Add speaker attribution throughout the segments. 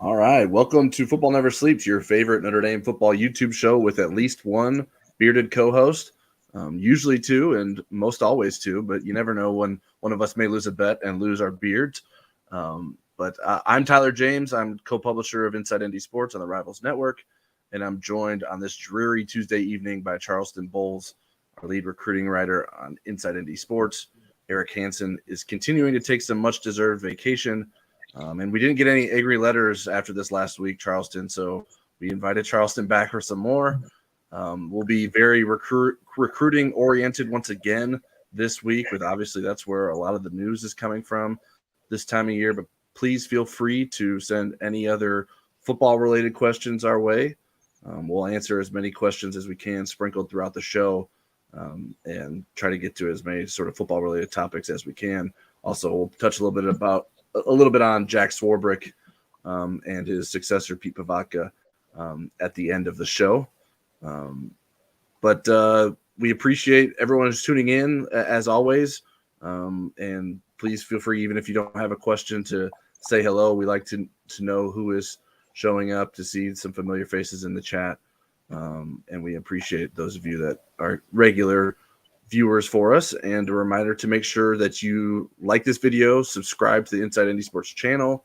Speaker 1: All right. Welcome to Football Never Sleeps, your favorite Notre Dame football YouTube show with at least one bearded co host, usually two, and most always two, but you never know when one of us may lose a bet and lose our beards. But I'm Tyler James. I'm co publisher of Inside Indy Sports on the Rivals Network, and I'm joined on this dreary Tuesday evening by Charleston Bowles, our lead recruiting writer on Inside Indy Sports. Eric Hansen is continuing to take some much deserved vacation. And we didn't get any angry letters after this last week, Charleston. So we invited Charleston back for some more. We'll be very recruiting oriented once again this week. With obviously that's where a lot of the news is coming from this time of year. But please feel free to send any other football related questions our way. We'll answer as many questions as we can sprinkled throughout the show, and try to get to as many sort of football related topics as we can. Also, we'll touch a little bit on Jack Swarbrick and his successor, Pete Pavatka, at the end of the show. But we appreciate everyone who's tuning in, as always. And please feel free, even if you don't have a question, to say hello. We like to know who is showing up, to see some familiar faces in the chat. And we appreciate those of you that are regular viewers for us. And a reminder to make sure that you like this video, subscribe to the Inside Indy Sports channel.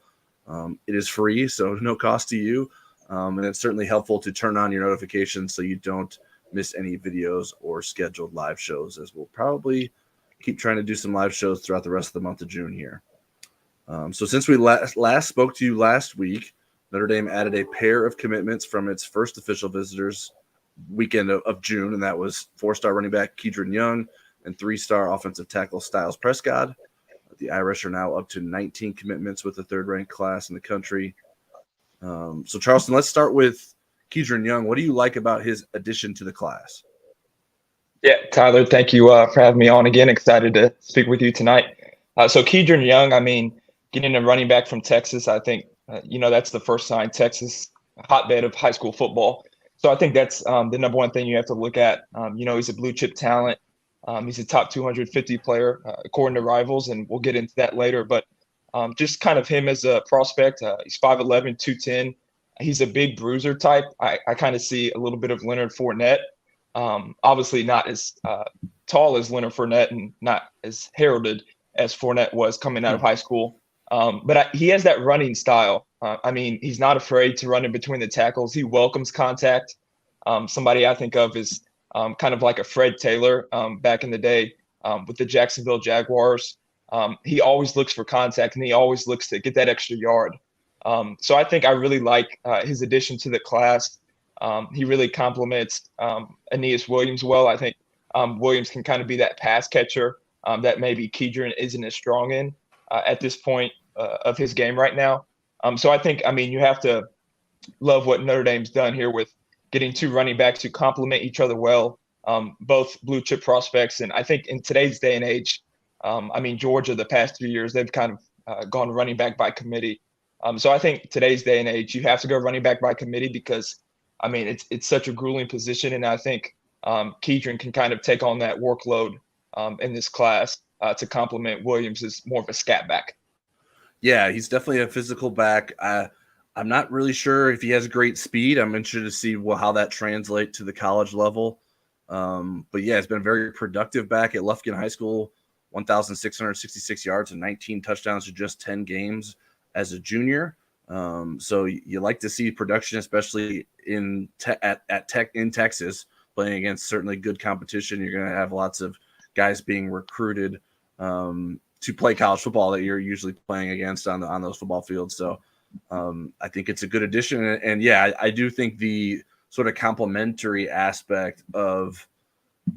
Speaker 1: It is free, so no cost to you. And it's certainly helpful to turn on your notifications so you don't miss any videos or scheduled live shows, as we'll probably keep trying to do some live shows throughout the rest of the month of June here. So since we last spoke to you last week, Notre Dame added a pair of commitments from its first official visitors weekend of June, and that was 4-star running back Kedron Young and 3-star offensive tackle Styles Prescott. The Irish are now up to 19 commitments with the third-ranked class in the country. So, Charleston, let's start with Kedron Young. What do you like about his addition to the class?
Speaker 2: Yeah, Tyler, thank you for having me on again. Excited to speak with you tonight. So Kedron Young, getting a running back from Texas, I think, that's the first sign. Texas, hotbed of high school football. So I think that's the number one thing you have to look at. He's a blue chip talent. He's a top 250 player, according to Rivals, and we'll get into that later. But just kind of him as a prospect, he's 5'11", 210. He's a big bruiser type. I kind of see a little bit of Leonard Fournette. Obviously not as tall as Leonard Fournette and not as heralded as Fournette was coming out of high school. But he has that running style. He's not afraid to run in between the tackles. He welcomes contact. Somebody I think of is kind of like a Fred Taylor back in the day with the Jacksonville Jaguars. He always looks for contact, and he always looks to get that extra yard. So I think I really like his addition to the class. He really complements Aeneas Williams well. I think Williams can kind of be that pass catcher that maybe Kedron isn't as strong in at this point of his game right now. So I think, you have to love what Notre Dame's done here with getting two running backs who complement each other well, both blue chip prospects. And I think in today's day and age, Georgia, the past 3 years, they've kind of gone running back by committee. So I think today's day and age, you have to go running back by committee because, it's such a grueling position. And I think Kedron can kind of take on that workload in this class to complement Williams as more of a scat back.
Speaker 1: Yeah, he's definitely a physical back. I'm not really sure if he has great speed. I'm interested to see how that translates to the college level. But yeah, it's been a very productive back at Lufkin High School, 1,666 yards and 19 touchdowns in just 10 games as a junior. So you like to see production, especially at Tech in Texas, playing against certainly good competition. You're going to have lots of guys being recruited to play college football that you're usually playing against on those football fields. So I think it's a good addition. And yeah, I do think the sort of complementary aspect of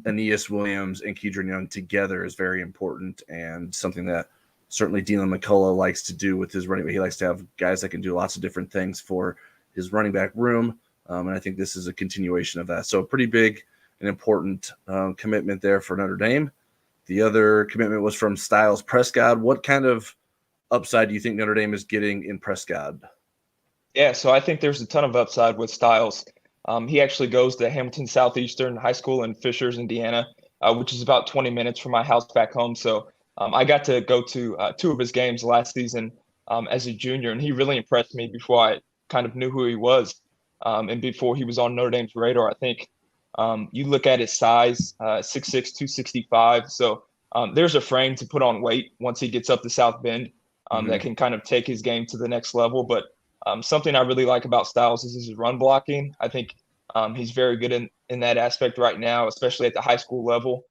Speaker 1: Aeneas Williams and Kedron Young together is very important, and something that certainly Dylan McCullough likes to do with his running back. He likes to have guys that can do lots of different things for his running back room. And I think this is a continuation of that. So a pretty big and important commitment there for Notre Dame. The other commitment was from Styles Prescott. What kind of upside do you think Notre Dame is getting in Prescott?
Speaker 2: Yeah, so I think there's a ton of upside with Styles. He actually goes to Hamilton Southeastern High School in Fishers, Indiana, which is about 20 minutes from my house back home. So I got to go to 2 of his games last season as a junior, and he really impressed me before I kind of knew who he was. And before he was on Notre Dame's radar, I think you look at his size, 6'6", 265. So there's a frame to put on weight once he gets up to South Bend that can kind of take his game to the next level. But something I really like about Styles is his run blocking. I think he's very good in that aspect right now, especially at the high school level.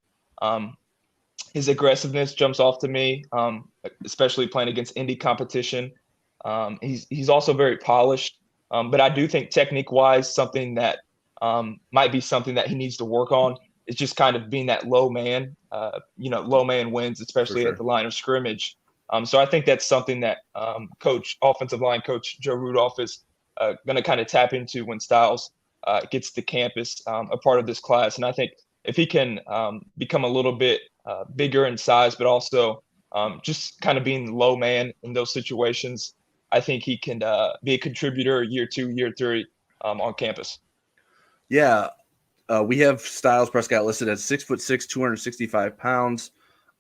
Speaker 2: His aggressiveness jumps off to me, especially playing against indie competition. He's also very polished, but I do think technique-wise, something that might be something that he needs to work on is just kind of being that low man. Low man wins, especially at the line of scrimmage. So I think that's something that offensive line coach Joe Rudolph is going to kind of tap into when Styles gets to campus, a part of this class. And I think if he can become a little bit bigger in size, but also just kind of being the low man in those situations, I think he can be a contributor year 2, year 3 on campus.
Speaker 1: Yeah, we have Styles Prescott listed at 6'6", 265 pounds.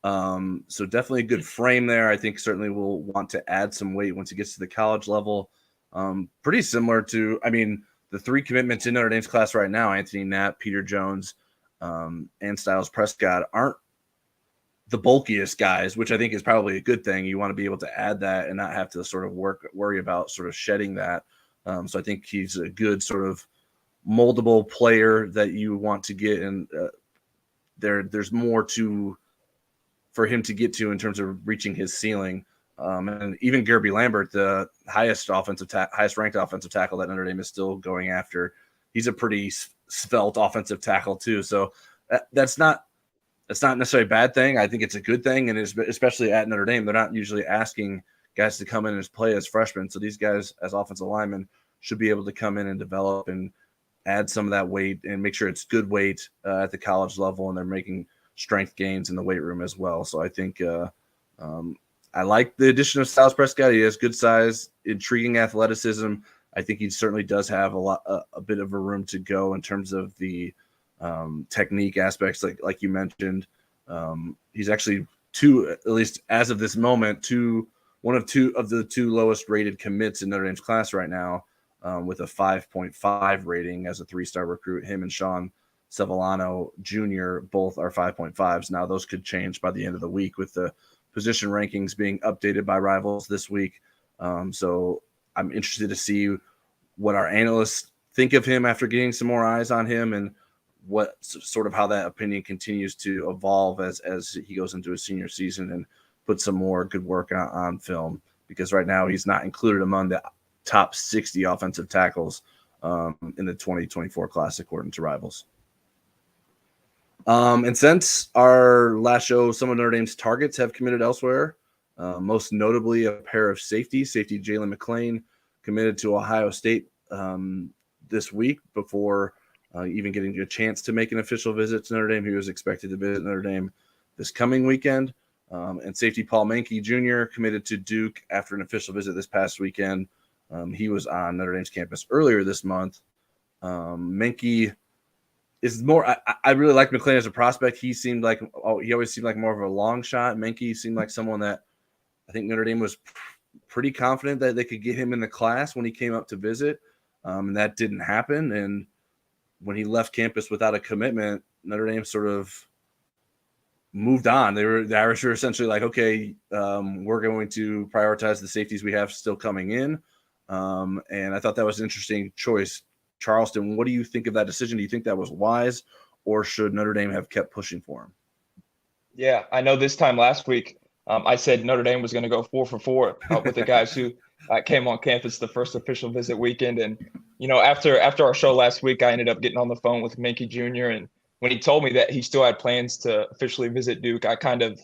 Speaker 1: So definitely a good frame there. I think certainly will want to add some weight once he gets to the college level. Pretty similar to, the 3 commitments in Notre Dame's class right now, Anthony Knapp, Peter Jones, and Styles Prescott, aren't the bulkiest guys, which I think is probably a good thing. You want to be able to add that and not have to sort of worry about sort of shedding that. So I think he's a good sort of moldable player that you want to get, and there's more for him to get to in terms of reaching his ceiling. And even Gerby Lambert, the highest ranked offensive tackle that Notre Dame is still going after, he's a pretty svelte offensive tackle too. So that's not necessarily a bad thing. I think it's a good thing, and especially at Notre Dame, they're not usually asking guys to come in and play as freshmen. So these guys as offensive linemen should be able to come in and develop and add some of that weight and make sure it's good weight at the college level, and they're making strength gains in the weight room as well. So I think I like the addition of Styles Prescott. He has good size, intriguing athleticism. I think he certainly does have a bit of a room to go in terms of the technique aspects, like you mentioned. He's actually at least as of this moment, one of the 2 lowest rated commits in Notre Dame's class right now, with a 5.5 rating as a 3-star recruit. Him and Sean Sevillano Jr. both are 5.5s. Now those could change by the end of the week with the position rankings being updated by Rivals this week. So I'm interested to see what our analysts think of him after getting some more eyes on him, and what sort of how that opinion continues to evolve as he goes into his senior season and put some more good work on film, because right now he's not included among the top 60 offensive tackles in the 2024 class, according to Rivals. And since our last show, some of Notre Dame's targets have committed elsewhere, most notably a pair of safety Jalen McClain committed to Ohio State this week before even getting a chance to make an official visit to Notre Dame. He was expected to visit Notre Dame this coming weekend. And safety Paul Menke Jr. committed to Duke after an official visit this past weekend. He was on Notre Dame's campus earlier this month. Menke is more. I really like McClain as a prospect. He always seemed like more of a long shot. Menke seemed like someone that I think Notre Dame was pretty confident that they could get him in the class when he came up to visit, and that didn't happen. And when he left campus without a commitment, Notre Dame sort of moved on. The Irish were essentially like, okay, we're going to prioritize the safeties we have still coming in. And I thought that was an interesting choice. Charleston, what do you think of that decision? Do you think that was wise, or should Notre Dame have kept pushing for him?
Speaker 2: Yeah, I know this time last week, I said Notre Dame was going to go 4 for 4 with the guys who came on campus the first official visit weekend. And, after our show last week, I ended up getting on the phone with Menke Jr. And when he told me that he still had plans to officially visit Duke, I kind of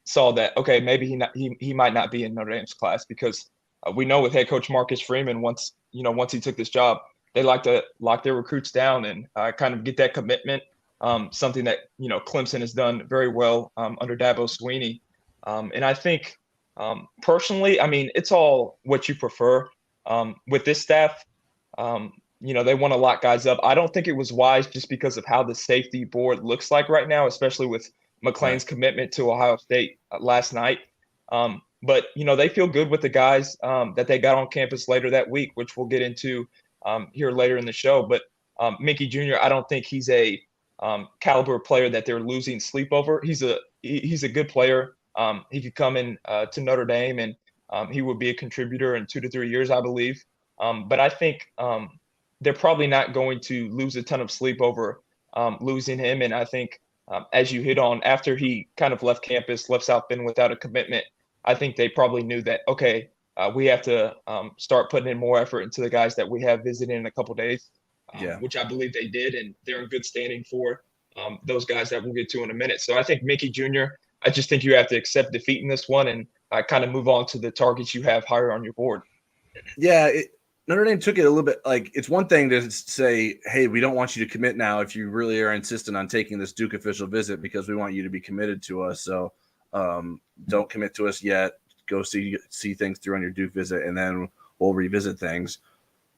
Speaker 2: saw that, okay, maybe he might not be in Notre Dame's class, because we know with head coach Marcus Freeman, once he took this job, they like to lock their recruits down and kind of get that commitment, something that, Clemson has done very well under Dabo Swinney. And I think personally, it's all what you prefer. With this staff, they want to lock guys up. I don't think it was wise just because of how the safety board looks like right now, especially with McClain's commitment to Ohio State last night. But, they feel good with the guys that they got on campus later that week, which we'll get into here later in the show. But Mickey Jr., I don't think he's a caliber player that they're losing sleep over. He's a good player. He could come in to Notre Dame, and he would be a contributor in 2 to 3 years, I believe. But I think they're probably not going to lose a ton of sleep over losing him. And I think, as you hit on, after he kind of left campus, left South Bend without a commitment, I think they probably knew that, okay, we have to start putting in more effort into the guys that we have visiting in a couple days, which I believe they did. And they're in good standing for those guys that we'll get to in a minute. So I think Mickey Jr., I just think you have to accept defeat in this one and kind of move on to the targets you have higher on your board.
Speaker 1: Yeah, Notre Dame took it a little bit like it's one thing to say, hey, we don't want you to commit now if you really are insistent on taking this Duke official visit because we want you to be committed to us. So don't commit to us yet. Go see things through on your Duke visit, and then we'll revisit things.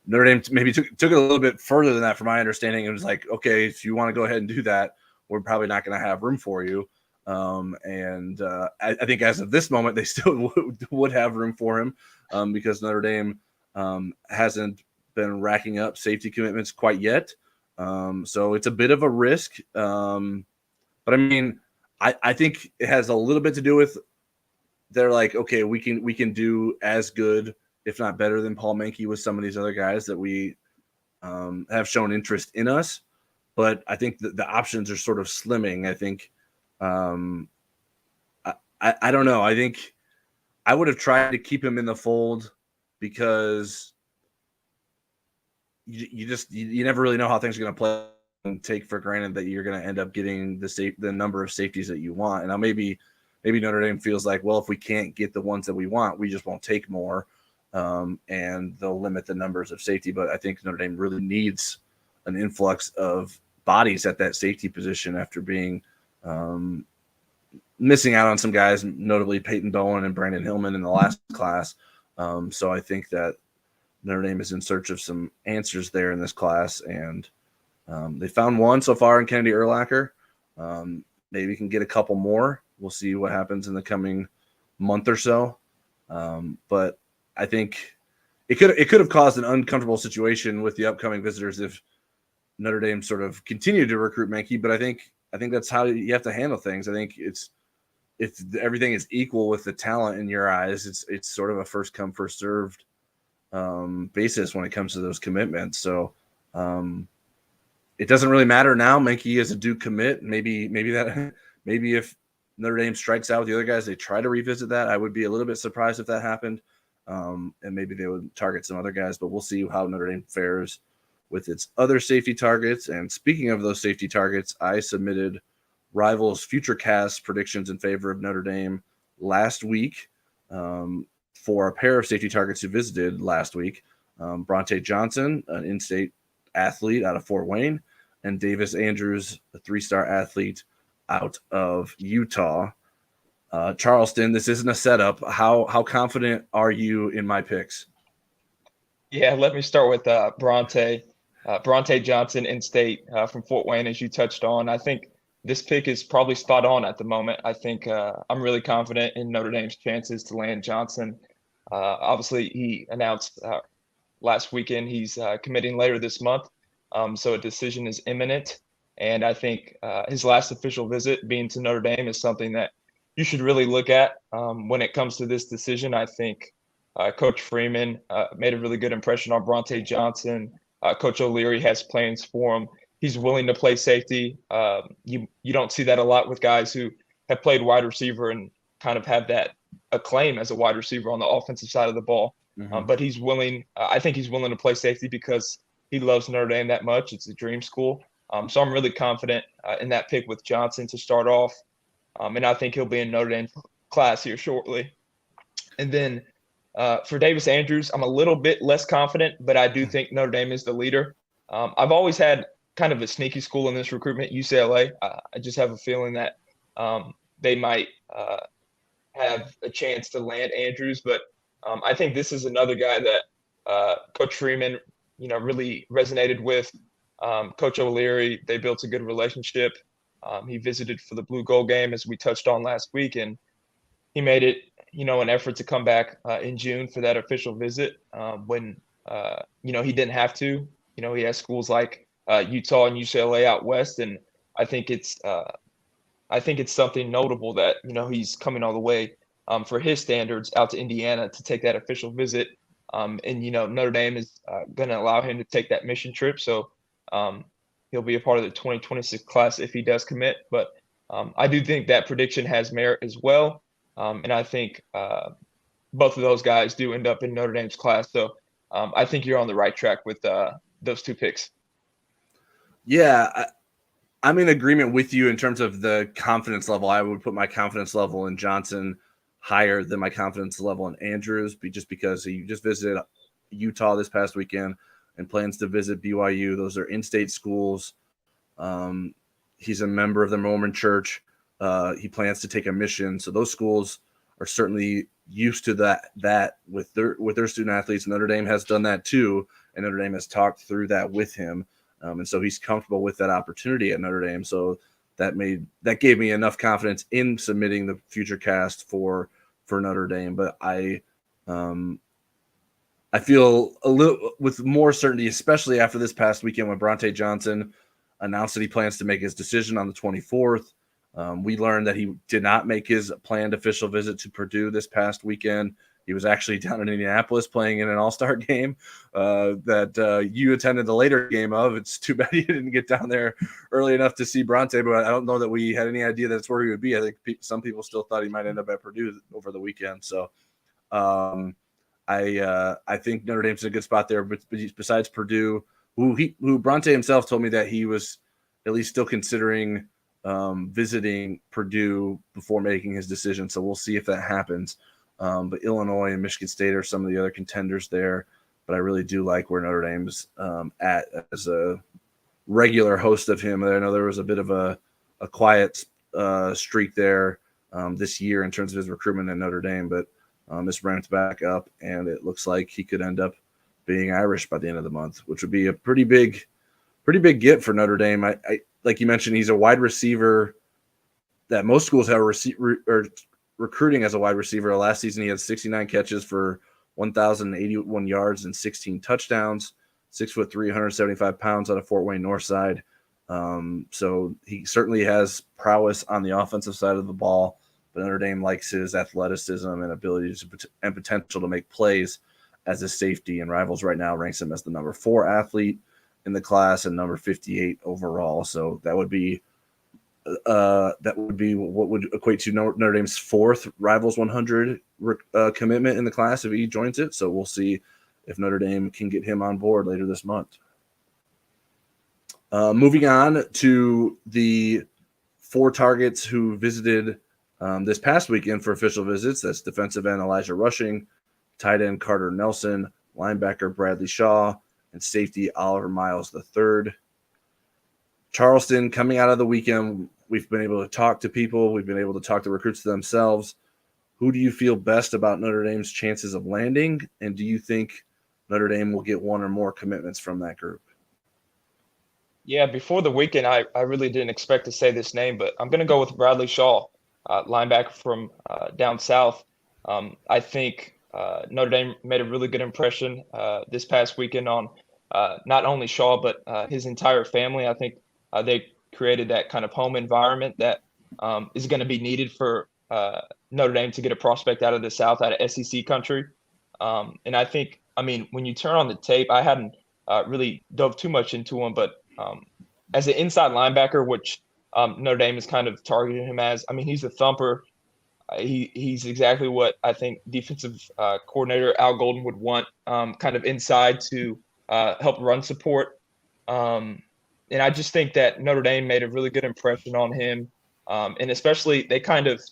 Speaker 1: Notre Dame maybe took it a little bit further than that from my understanding. It was like, okay, if you want to go ahead and do that, we're probably not going to have room for you. I think as of this moment, they still would have room for him because Notre Dame hasn't been racking up safety commitments quite yet. So it's a bit of a risk. But I mean, I think it has a little bit to do with they're like, okay, we can do as good, if not better than Paul Mankey with some of these other guys that we have shown interest in us. But I think that the options are sort of slimming. I think I don't know. I think I would have tried to keep him in the fold because you never really know how things are going to play and take for granted that you're going to end up getting the number of safeties that you want. And now maybe Notre Dame feels like, well, if we can't get the ones that we want, we just won't take more, and they'll limit the numbers of safety. But I think Notre Dame really needs an influx of bodies at that safety position after being missing out on some guys, notably Peyton Bowen and Brandon Hillman in the last class. So I think that Notre Dame is in search of some answers there in this class, and they found one so far in Kennedy Urlacher. Maybe we can get a couple more. We'll see what happens in the coming month or so. But I think it could have caused an uncomfortable situation with the upcoming visitors if Notre Dame sort of continued to recruit Mankey. But I think that's how you have to handle things. I think if everything is equal with the talent in your eyes, it's sort of a first come first served basis when it comes to those commitments. So it doesn't really matter now. Mankey is a Duke commit. Maybe if Notre Dame strikes out with the other guys, they try to revisit that. I would be a little bit surprised if that happened. And maybe they would target some other guys, but we'll see how Notre Dame fares with its other safety targets. And speaking of those safety targets, I submitted Rivals Futurecast predictions in favor of Notre Dame last week for a pair of safety targets who visited last week. Bronte Johnson, an in-state athlete out of Fort Wayne, and Davis Andrews, a 3-star athlete out of Utah. Charleston, this isn't a setup. How confident are you in my picks?
Speaker 2: Yeah, let me start with Bronte Johnson, in-state from Fort Wayne, as you touched on. I think this pick is probably spot on at the moment. I think I'm really confident in Notre Dame's chances to land Johnson. Obviously, he announced last weekend he's committing later this month, so a decision is imminent. And I think his last official visit being to Notre Dame is something that you should really look at when it comes to this decision. I think Coach Freeman made a really good impression on Bronte Johnson. Coach O'Leary has plans for him. He's willing to play safety. You don't see that a lot with guys who have played wide receiver and kind of have that acclaim as a wide receiver on the offensive side of the ball. Mm-hmm. But he's willing. I think he's willing to play safety because he loves Notre Dame that much. It's a dream school. So I'm really confident in that pick with Johnson to start off. And I think he'll be in Notre Dame class here shortly. And then for Davis Andrews, I'm a little bit less confident, but I do think Notre Dame is the leader. I've always had kind of a sneaky school in this recruitment, UCLA. I just have a feeling that they might have a chance to land Andrews. But I think this is another guy that Coach Freeman, really resonated with. Coach O'Leary, they built a good relationship. He visited for the Blue Gold game, as we touched on last week, and he made it an effort to come back in June for that official visit when, he didn't have to. He has schools like Utah and UCLA out west, and I think it's something notable that he's coming all the way for his standards out to Indiana to take that official visit. And Notre Dame is going to allow him to take that mission trip, so he'll be a part of the 2026 class if he does commit. But I do think that prediction has merit as well, and I think both of those guys do end up in Notre Dame's class. So I think you're on the right track with those two picks.
Speaker 1: Yeah, I'm in agreement with you in terms of the confidence level. I would put my confidence level in Johnson higher than my confidence level in Andrews, just because he just visited Utah this past weekend and plans to visit BYU. Those are in-state schools. He's a member of the Mormon Church. He plans to take a mission. So those schools are certainly used to that with their student athletes. Notre Dame has done that too, and Notre Dame has talked through that with him. And so he's comfortable with that opportunity at Notre Dame. So that gave me enough confidence in submitting the future cast for Notre Dame. But I feel a little with more certainty, especially after this past weekend when Bronte Johnson announced that he plans to make his decision on the 24th. We learned that he did not make his planned official visit to Purdue this past weekend. He was actually down in Indianapolis playing in an all-star game that you attended the later game of. It's too bad he didn't get down there early enough to see Bronte, but I don't know that we had any idea that's where he would be. I think some people still thought he might end up at Purdue over the weekend. So I think Notre Dame's in a good spot there. But besides Purdue, who Bronte himself told me that he was at least still considering visiting Purdue before making his decision. So we'll see if that happens. But Illinois and Michigan State are some of the other contenders there. But I really do like where Notre Dame's at as a regular host of him. I know there was a bit of a quiet streak there this year in terms of his recruitment at Notre Dame, but it's ramped back up, and it looks like he could end up being Irish by the end of the month, which would be a pretty big get for Notre Dame. I like you mentioned, he's a wide receiver that most schools have recruiting as a wide receiver. Last season, he had 69 catches for 1,081 yards and 16 touchdowns, 6'3", 175 pounds on a Fort Wayne North side. So he certainly has prowess on the offensive side of the ball, but Notre Dame likes his athleticism and ability and potential to make plays as a safety, and Rivals right now ranks him as the number 4 athlete in the class and number 58 overall. So that would be what would equate to Notre Dame's 4th Rivals 100 commitment in the class if he joins it. So we'll see if Notre Dame can get him on board later this month. Moving on to the 4 targets who visited this past weekend for official visits. That's defensive end Elijah Rushing, tight end Carter Nelson, linebacker Bradley Shaw, and safety Oliver Miles III. Charleston, coming out of the weekend, we've been able to talk to people. We've been able to talk to recruits themselves. Who do you feel best about Notre Dame's chances of landing? And do you think Notre Dame will get one or more commitments from that group?
Speaker 2: Yeah, before the weekend, I really didn't expect to say this name, but I'm going to go with Bradley Shaw, linebacker from down south. I think Notre Dame made a really good impression this past weekend on not only Shaw, but his entire family. I think they created that kind of home environment that is going to be needed for Notre Dame to get a prospect out of the South, out of SEC country. And I think, when you turn on the tape, I hadn't really dove too much into him, but as an inside linebacker, which Notre Dame is kind of targeting him as, he's a thumper. He's exactly what I think defensive coordinator Al Golden would want, kind of inside to help run support. And I just think that Notre Dame made a really good impression on him. And especially they kind of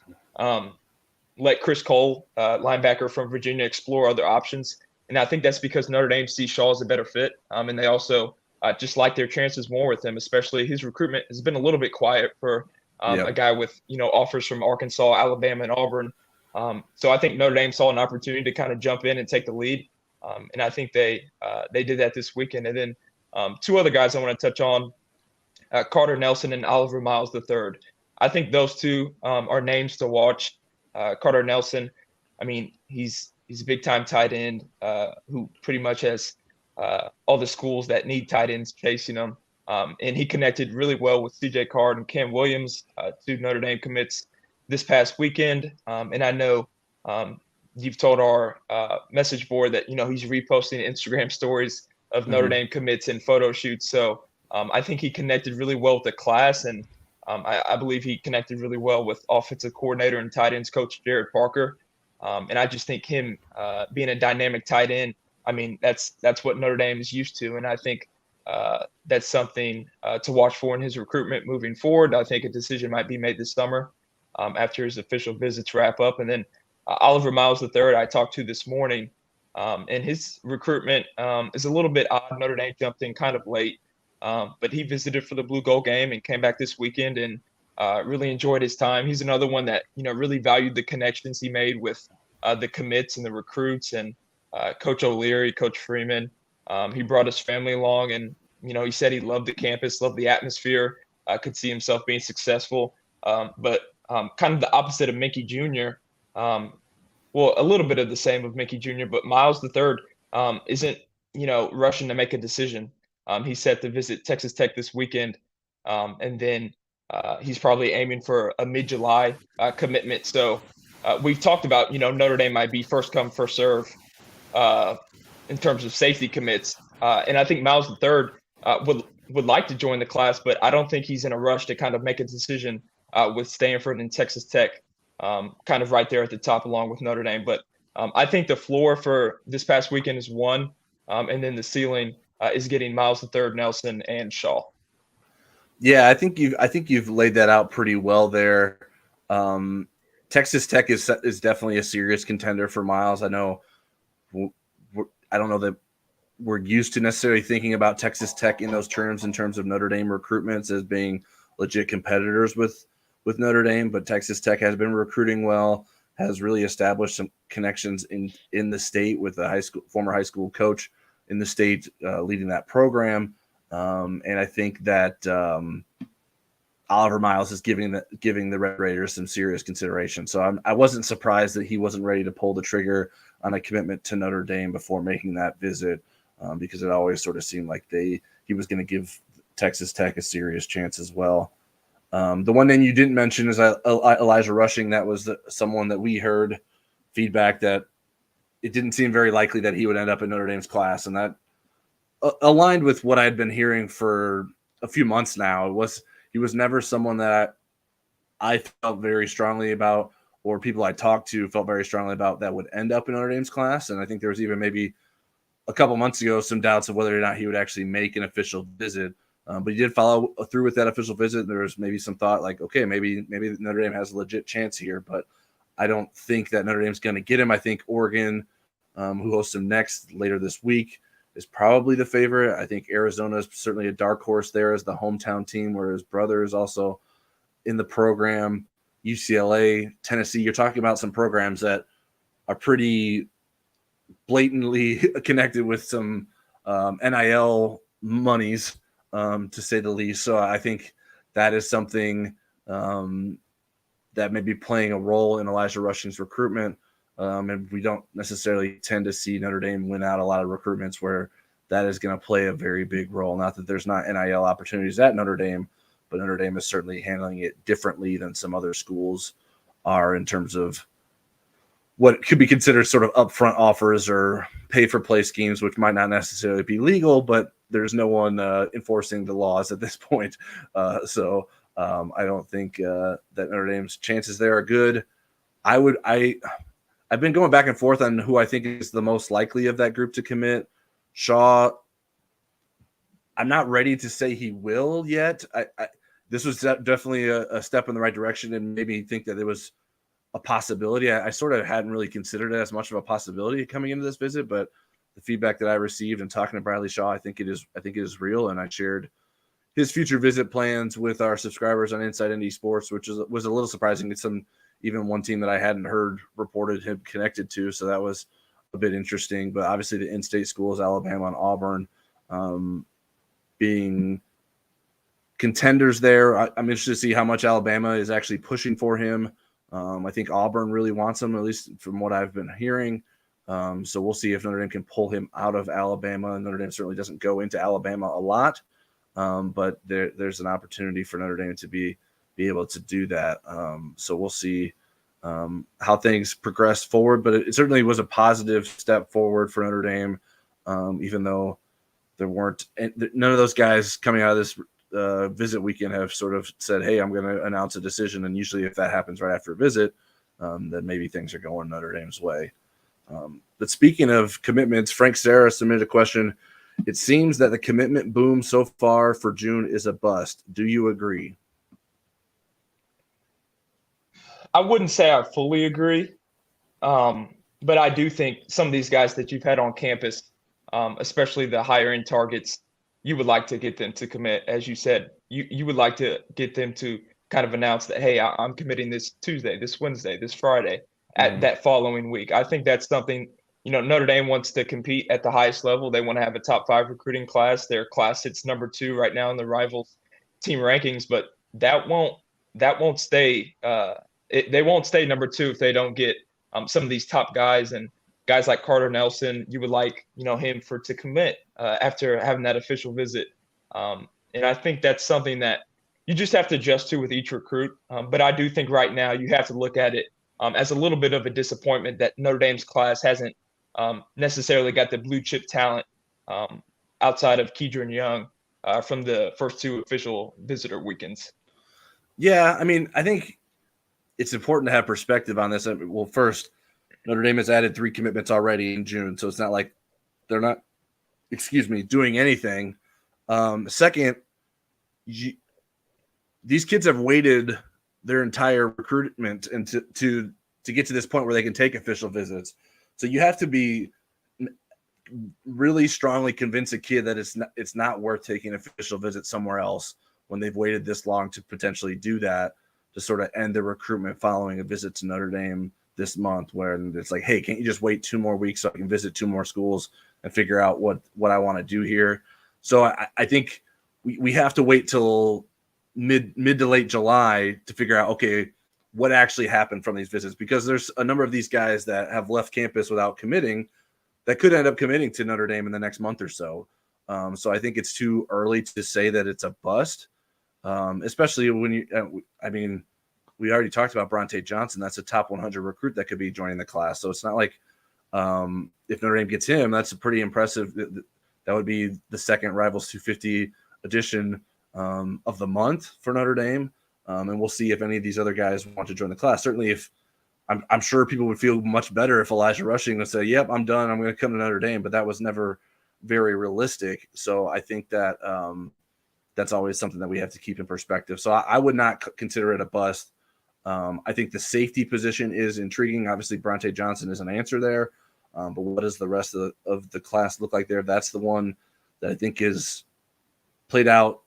Speaker 2: let Chris Cole, linebacker from Virginia, explore other options. And I think that's because Notre Dame sees Shaw as a better fit. And they also just like their chances more with him, especially his recruitment has been a little bit quiet for a guy with, offers from Arkansas, Alabama, and Auburn. So I think Notre Dame saw an opportunity to kind of jump in and take the lead. And I think they did that this weekend. And then 2 other guys I want to touch on, Carter Nelson and Oliver Miles III. I think those 2 are names to watch. Carter Nelson, I mean, he's a big time tight end who pretty much has all the schools that need tight ends chasing him. And he connected really well with CJ Card and Cam Williams, two Notre Dame commits this past weekend. And I know you've told our message board that, he's reposting Instagram stories of Notre Dame commits and photo shoots. So I think he connected really well with the class. And I believe he connected really well with offensive coordinator and tight ends coach Jared Parker. And I just think him being a dynamic tight end, I mean, that's what Notre Dame is used to. And I think that's something to watch for in his recruitment moving forward. I think a decision might be made this summer after his official visits wrap up. And then Oliver Miles III, I talked to this morning, and his recruitment is a little bit odd. Notre Dame jumped in kind of late, but he visited for the Blue Gold game and came back this weekend and really enjoyed his time. He's another one that, really valued the connections he made with the commits and the recruits and Coach O'Leary, Coach Freeman. He brought his family along, and, he said he loved the campus, loved the atmosphere, could see himself being successful. But kind of the opposite of Mickey Jr., well, a little bit of the same of Mickey Jr., but Miles III isn't, rushing to make a decision. He's set to visit Texas Tech this weekend, and then he's probably aiming for a mid-July commitment. So we've talked about, Notre Dame might be first come, first serve in terms of safety commits. And I think Miles III would like to join the class, but I don't think he's in a rush to kind of make a decision with Stanford and Texas Tech kind of right there at the top along with Notre Dame. But I think the floor for this past weekend is 1, and then the ceiling is getting Miles III, Nelson, and Shaw.
Speaker 1: Yeah, I think you've laid that out pretty well there. Texas Tech is definitely a serious contender for Miles. I know I don't know that we're used to necessarily thinking about Texas Tech in those terms, in terms of Notre Dame recruitments as being legit competitors with Notre Dame, but Texas Tech has been recruiting well, has really established some connections in the state with a former high school coach in the state leading that program. And I think that Oliver Miles is giving the Red Raiders some serious consideration. So I wasn't surprised that he wasn't ready to pull the trigger on a commitment to Notre Dame before making that visit, because it always sort of seemed like he was going to give Texas Tech a serious chance as well. The one name you didn't mention is Elijah Rushing. That was someone that we heard feedback that it didn't seem very likely that he would end up in Notre Dame's class, and that aligned with what I had been hearing for a few months now. He was never someone that I felt very strongly about, or people I talked to felt very strongly about, that would end up in Notre Dame's class. And I think there was even maybe a couple months ago some doubts of whether or not he would actually make an official visit. But he did follow through with that official visit. There was maybe some thought like, okay, maybe Notre Dame has a legit chance here, but I don't think that Notre Dame's going to get him. I think Oregon, who hosts him next later this week, is probably the favorite. I think Arizona is certainly a dark horse there as the hometown team, where his brother is also in the program. UCLA, Tennessee, you're talking about some programs that are pretty blatantly connected with some NIL monies, to say the least. So I think that is something that may be playing a role in Elijah Rushing's recruitment. And we don't necessarily tend to see Notre Dame win out a lot of recruitments where that is going to play a very big role. Not that there's not NIL opportunities at Notre Dame, but Notre Dame is certainly handling it differently than some other schools are in terms of what could be considered sort of upfront offers or pay-for-play schemes, which might not necessarily be legal, but there's no one enforcing the laws at this point. So I don't think that Notre Dame's chances there are good. I've been going back and forth on who I think is the most likely of that group to commit. Shaw, I'm not ready to say he will yet. This was definitely a step in the right direction, and made me think that it was a possibility. I sort of hadn't really considered it as much of a possibility coming into this visit, but the feedback that I received and talking to Bradley Shaw, I think it is real, and I shared his future visit plans with our subscribers on Inside Indy Sports, which was a little surprising. It's even one team that I hadn't heard reported him connected to, so that was a bit interesting. But obviously the in-state schools, Alabama and Auburn, being contenders there. I'm interested to see how much Alabama is actually pushing for him. I think Auburn really wants him, at least from what I've been hearing. So we'll see if Notre Dame can pull him out of Alabama. Notre Dame certainly doesn't go into Alabama a lot, but there's an opportunity for Notre Dame to be able to do that. So we'll see how things progress forward. But it certainly was a positive step forward for Notre Dame, even though there weren't none of those guys coming out of this visit weekend have sort of said, hey, I'm going to announce a decision. And usually if that happens right after a visit, then maybe things are going Notre Dame's way. But speaking of commitments, Frank Serra submitted a question. It seems that the commitment boom so far for June is a bust. Do you agree?
Speaker 2: I wouldn't say I fully agree, but I do think some of these guys that you've had on campus, especially the higher end targets, you would like to get them to commit. As you said, you would like to get them to kind of announce that, hey, I'm committing this Tuesday, this Wednesday, this Friday, at that following week. I think that's something, Notre Dame wants to compete at the highest level. They want to have a top 5 recruiting class. Their class sits number 2 right now in the Rivals team rankings, but that won't stay. They won't stay number 2 if they don't get some of these top guys, and guys like Carter Nelson. You would like him to commit after having that official visit, and I think that's something that you just have to adjust to with each recruit. But I do think right now you have to look at it as a little bit of a disappointment that Notre Dame's class hasn't necessarily got the blue chip talent outside of Kedron Young from the first 2 official visitor weekends.
Speaker 1: Yeah, I mean, I think it's important to have perspective on this. Well, first, Notre Dame has added 3 commitments already in June, so it's not like they're not, doing anything. Second, these kids have waited their entire recruitment and to get to this point where they can take official visits. So you have to be really strongly convince a kid that it's not worth taking an official visit somewhere else when they've waited this long to potentially do that, to sort of end the recruitment following a visit to Notre Dame this month, where it's like, hey, can't you just wait 2 more weeks so I can visit 2 more schools and figure out what I want to do here? So I think we have to wait till mid to late July to figure out, okay, what actually happened from these visits, because there's a number of these guys that have left campus without committing that could end up committing to Notre Dame in the next month or so. So I think it's too early to say that it's a bust, especially when we already talked about Bronte Johnson. That's a top 100 recruit that could be joining the class. So it's not like if Notre Dame gets him, that's a pretty impressive. That would be the second Rivals 250 edition of the month for Notre Dame. And we'll see if any of these other guys want to join the class. Certainly, if I'm sure people would feel much better if Elijah Rushing would say, yep, I'm done, I'm going to come to Notre Dame. But that was never very realistic. So I think that that's always something that we have to keep in perspective. So I would not consider it a bust. I think the safety position is intriguing. Obviously, Bronte Johnson is an answer there. But what does the rest of the class look like there? That's the one that I think is played out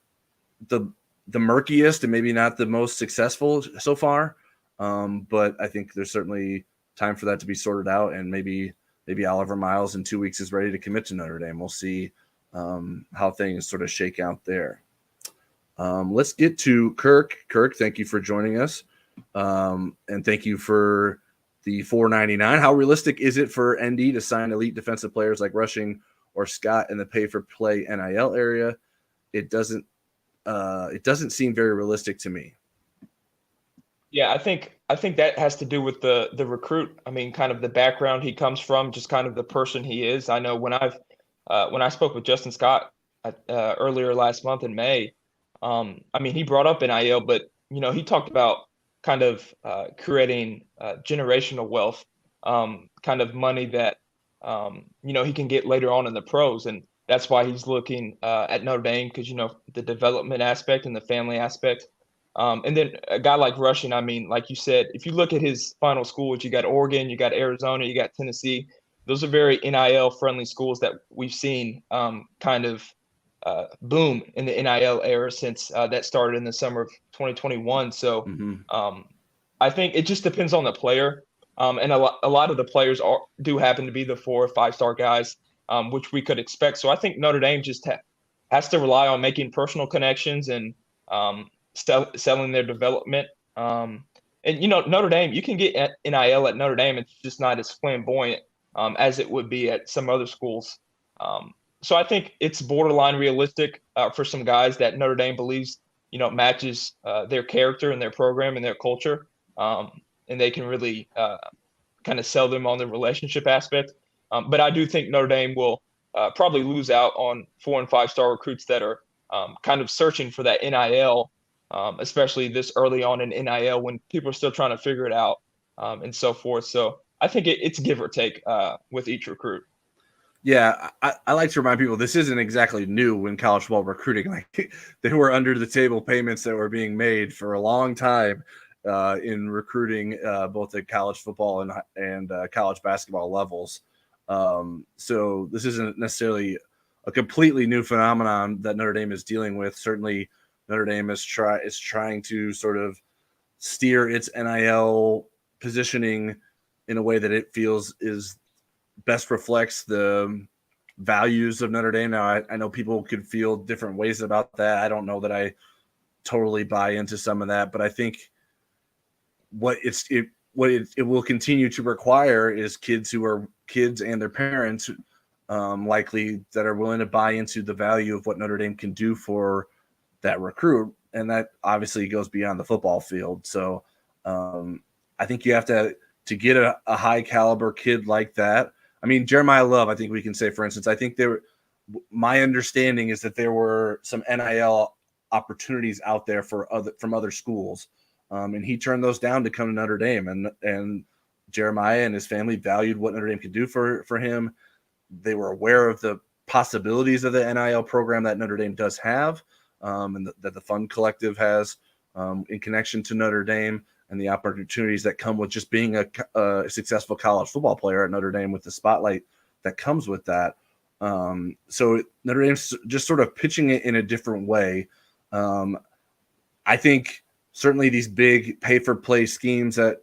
Speaker 1: the murkiest and maybe not the most successful so far. But I think there's certainly time for that to be sorted out, and maybe Oliver Miles in 2 weeks is ready to commit to Notre Dame. We'll see how things sort of shake out there. Let's get to Kirk. Kirk, thank you for joining us. And thank you for the $4.99. How realistic is it for ND to sign elite defensive players like Rushing or Scott in the pay-for-play NIL area? It doesn't seem very realistic to me.
Speaker 2: Yeah, I think that has to do with the recruit. I mean, kind of the background he comes from, just kind of the person he is. I know when I spoke with Justin Scott earlier last month in May, I mean, he brought up NIL, but he talked about kind of creating generational wealth, kind of money that he can get later on in the pros, and that's why he's looking at Notre Dame, because the development aspect and the family aspect. And then a guy like Rushing, I mean, like you said, if you look at his final schools, you got Oregon, you got Arizona, you got Tennessee. Those are very NIL-friendly schools that we've seen kind of boom in the NIL era since that started in the summer of 2021. So I think it just depends on the player. And a lot of the players do happen to be the 4 or 5-star guys, which we could expect. So I think Notre Dame just has to rely on making personal connections and selling their development. And, Notre Dame, you can get NIL at Notre Dame. It's just not as flamboyant as it would be at some other schools. So I think it's borderline realistic for some guys that Notre Dame believes, matches their character and their program and their culture. And they can really kind of sell them on the relationship aspect. But I do think Notre Dame will probably lose out on 4- and 5-star recruits that are kind of searching for that NIL, especially this early on in NIL when people are still trying to figure it out and so forth. So I think it's give or take with each recruit.
Speaker 1: Yeah, I like to remind people this isn't exactly new in college football recruiting. Like there were under the table payments that were being made for a long time in recruiting both at college football and college basketball levels. So this isn't necessarily a completely new phenomenon that Notre Dame is dealing with. Certainly, Notre Dame is trying to sort of steer its NIL positioning in a way that it feels is best reflects the values of Notre Dame. Now, I know people could feel different ways about that. I don't know that I totally buy into some of that, but I think what it will continue to require is kids and their parents likely that are willing to buy into the value of what Notre Dame can do for that recruit. And that obviously goes beyond the football field. So I think you have to get a high caliber kid like that. I mean, Jeremiah Love, I think we can say, for instance, I think my understanding is that there were some NIL opportunities out there from other schools. And he turned those down to come to Notre Dame, and Jeremiah and his family valued what Notre Dame could do for him. They were aware of the possibilities of the NIL program that Notre Dame does have, and that the Fund Collective has in connection to Notre Dame, and the opportunities that come with just being a successful college football player at Notre Dame with the spotlight that comes with that. So Notre Dame's just sort of pitching it in a different way. I think certainly these big pay-for-play schemes that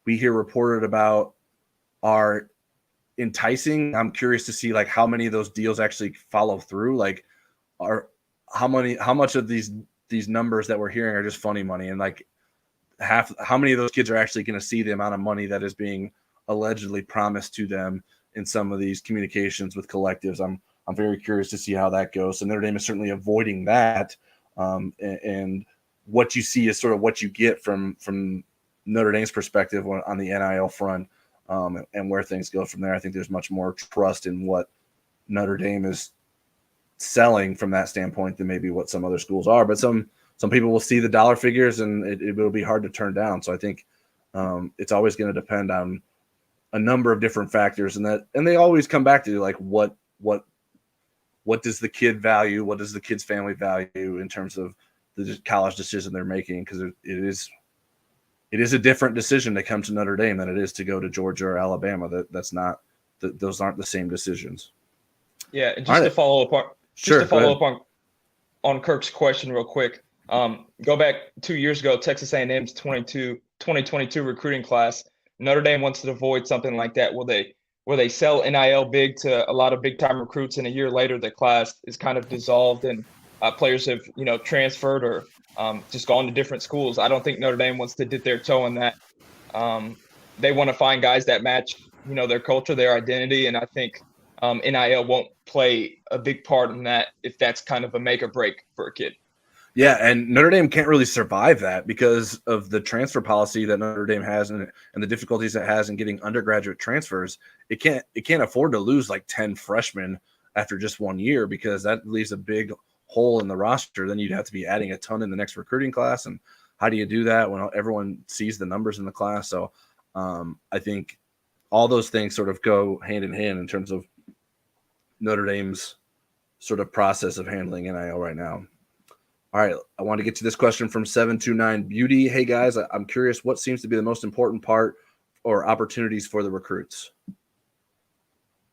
Speaker 1: we hear reported about are enticing. I'm curious to see like how many of those deals actually follow through. Like, how much of these numbers that we're hearing are just funny money, and like how many of those kids are actually going to see the amount of money that is being allegedly promised to them in some of these communications with collectives. I'm very curious to see how that goes. So Notre Dame is certainly avoiding that. And what you see is sort of what you get from Notre Dame's perspective on the NIL front, and where things go from there. I think there's much more trust in what Notre Dame is selling from that standpoint than maybe what some other schools are. But some people will see the dollar figures, and it will be hard to turn down. So I think it's always going to depend on a number of different factors, and they always come back to like what does the kid value, what does the kid's family value in terms of the college decision they're making, because it is a different decision to come to Notre Dame than it is to go to Georgia or Alabama. Those aren't the same decisions.
Speaker 2: Yeah, and just to follow up on Kirk's question real quick. Go back 2 years ago, Texas A&M's 2022 recruiting class. Notre Dame wants to avoid something like that where they sell NIL big to a lot of big-time recruits, and a year later the class is kind of dissolved and players have transferred or just gone to different schools. I don't think Notre Dame wants to dip their toe in that. They want to find guys that match their culture, their identity, and I think NIL won't play a big part in that if that's kind of a make or break for a kid.
Speaker 1: Yeah, and Notre Dame can't really survive that because of the transfer policy that Notre Dame has and the difficulties it has in getting undergraduate transfers. It can't afford to lose like 10 freshmen after just 1 year, because that leaves a big hole in the roster. Then you'd have to be adding a ton in the next recruiting class. And how do you do that when everyone sees the numbers in the class? So I think all those things sort of go hand in hand in terms of Notre Dame's sort of process of handling NIL right now. All right, I want to get to this question from 729 Beauty. Hey guys, I'm curious, what seems to be the most important part or opportunities for the recruits?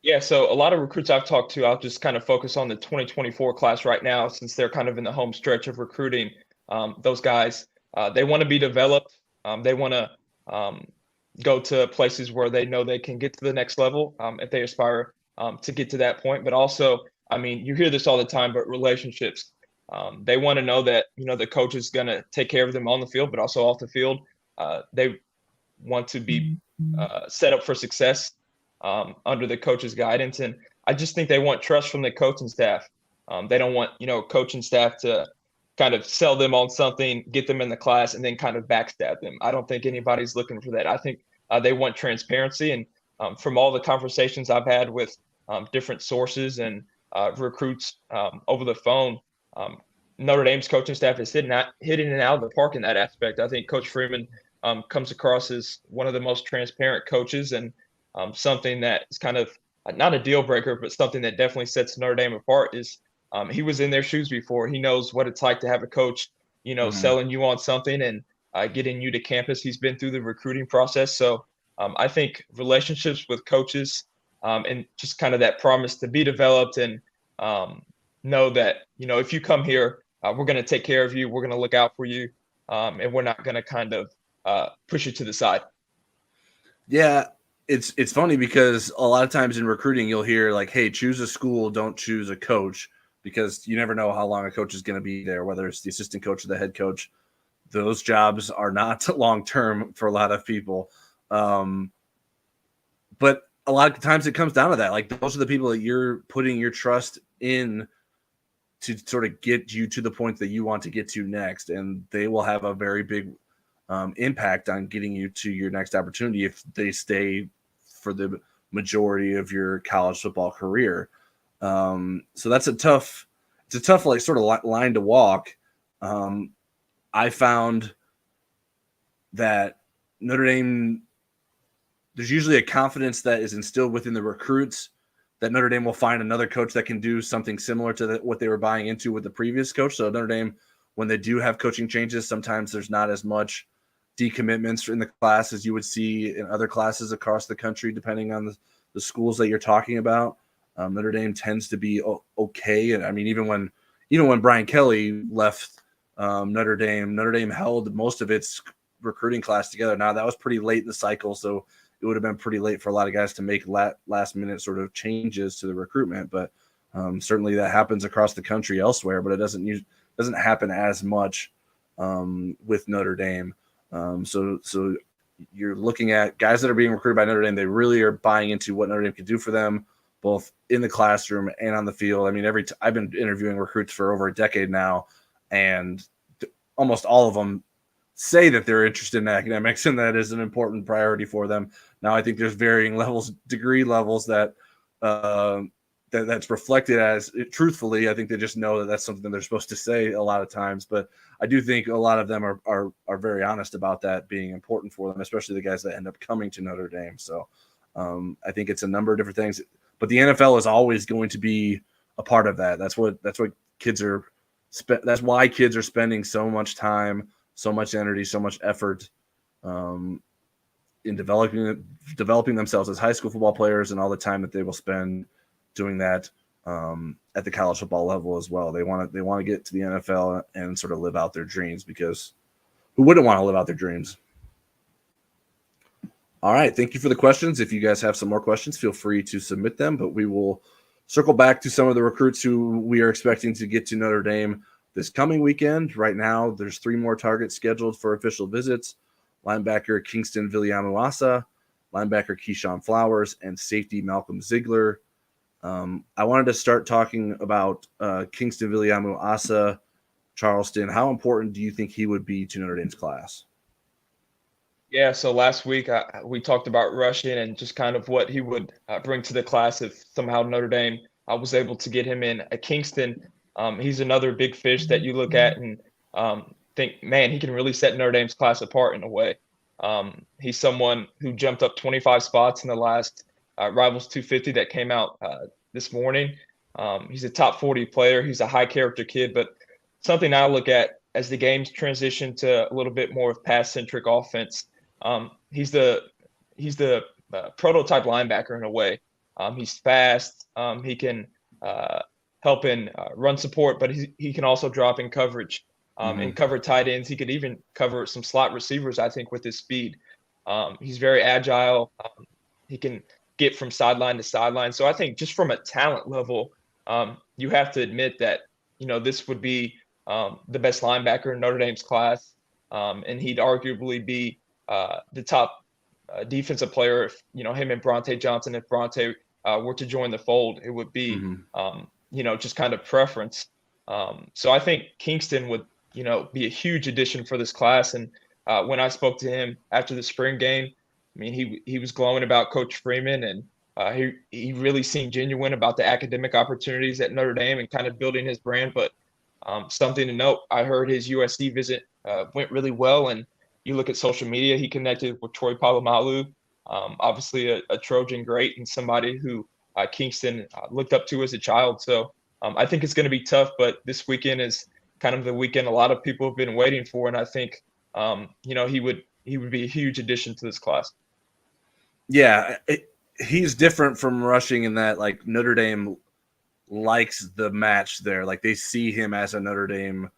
Speaker 2: Yeah, so a lot of recruits I've talked to, I'll just kind of focus on the 2024 class right now, since they're kind of in the home stretch of recruiting. Those guys, they want to be developed. They want to go to places where they know they can get to the next level if they aspire to get to that point. But also, I mean, you hear this all the time, but relationships. They want to know that, the coach is going to take care of them on the field, but also off the field. they want to be set up for success under the coach's guidance. And I just think they want trust from the coaching staff. They don't want, coaching staff to kind of sell them on something, get them in the class, and then kind of backstab them. I don't think anybody's looking for that. I think they want transparency. And from all the conversations I've had with different sources and recruits over the phone, Notre Dame's coaching staff is hitting it out of the park in that aspect. I think Coach Freeman comes across as one of the most transparent coaches, and something that is kind of not a deal breaker, but something that definitely sets Notre Dame apart is he was in their shoes before. He knows what it's like to have a coach, selling you on something and getting you to campus. He's been through the recruiting process. So I think relationships with coaches and just kind of that promise to be developed and know that, if you come here, we're going to take care of you. We're going to look out for you. And we're not going to kind of push you to the side.
Speaker 1: Yeah. It's funny because a lot of times in recruiting, you'll hear like, hey, choose a school, don't choose a coach, because you never know how long a coach is going to be there, whether it's the assistant coach or the head coach. Those jobs are not long-term for a lot of people. But a lot of times it comes down to that. Like, those are the people that you're putting your trust in to sort of get you to the point that you want to get to next. And they will have a very big impact on getting you to your next opportunity if they stay for the majority of your college football career. So that's a tough like sort of line to walk. I found that Notre Dame, there's usually a confidence that is instilled within the recruits that Notre Dame will find another coach that can do something similar to what they were buying into with the previous coach. So Notre Dame, when they do have coaching changes, sometimes there's not as much decommitments in the class as you would see in other classes across the country, depending on the schools that you're talking about. Notre Dame tends to be okay. And I mean, even when Brian Kelly left Notre Dame held most of its recruiting class together. Now, that was pretty late in the cycle, so it would have been pretty late for a lot of guys to make last minute sort of changes to the recruitment. But certainly that happens across the country elsewhere, but it doesn't happen as much with Notre Dame. So you're looking at guys that are being recruited by Notre Dame. They really are buying into what Notre Dame can do for them, both in the classroom and on the field. I mean, I've been interviewing recruits for over a decade now, and almost all of them say that they're interested in academics and that is an important priority for them. Now, I think there's varying degree levels that that's reflected as truthfully. I think they just know that that's something that they're supposed to say a lot of times, but I do think a lot of them are very honest about that being important for them, especially the guys that end up coming to Notre Dame. So I think it's a number of different things, but the NFL is always going to be a part of that. That's what kids are. That's why kids are spending so much time, so much energy, so much effort in developing themselves as high school football players, and all the time that they will spend doing that at the college football level as well. They want to get to the NFL and sort of live out their dreams, because who wouldn't want to live out their dreams? All right. Thank you for the questions. If you guys have some more questions, feel free to submit them, but we will circle back to some of the recruits who we are expecting to get to Notre Dame this coming weekend. Right now, there's 3 more targets scheduled for official visits: linebacker Kingston Villa LB, linebacker Keyshawn Flowers, and safety Malcolm Ziegler. I wanted to start talking about Kingston Villa LB, Charleston. How important do you think he would be to Notre Dame's class?
Speaker 2: Yeah, so last week we talked about rushing and just kind of what he would bring to the class if somehow Notre Dame was able to get him in. At Kingston, he's another big fish that you look at and think, man, he can really set Notre Dame's class apart in a way. He's someone who jumped up 25 spots in the last Rivals 250 that came out this morning. He's a top 40 player. He's a high character kid, but something I look at as the game's transition to a little bit more of pass-centric offense. He's the prototype linebacker in a way. He's fast. He can help in run support, but he can also drop in coverage and cover tight ends. He could even cover some slot receivers, I think, with his speed. He's very agile. He can get from sideline to sideline. So I think just from a talent level, you have to admit that, this would be the best linebacker in Notre Dame's class. And he'd arguably be the top defensive player. If him and Bronte Johnson, if Bronte were to join the fold, it would be just kind of preference. So I think Kingston would be a huge addition for this class. And when I spoke to him after the spring game, I mean, he was glowing about Coach Freeman, and he really seemed genuine about the academic opportunities at Notre Dame and kind of building his brand. But something to note, I heard his USC visit went really well. And you look at social media, he connected with Troy Polamalu, obviously a Trojan great and somebody who Kingston looked up to as a child. So I think it's going to be tough, but this weekend is kind of the weekend a lot of people have been waiting for. And I think, he would be a huge addition to this class.
Speaker 1: Yeah, he's different from rushing in that, like, Notre Dame likes the match there. Like, they see him as a Notre Dame,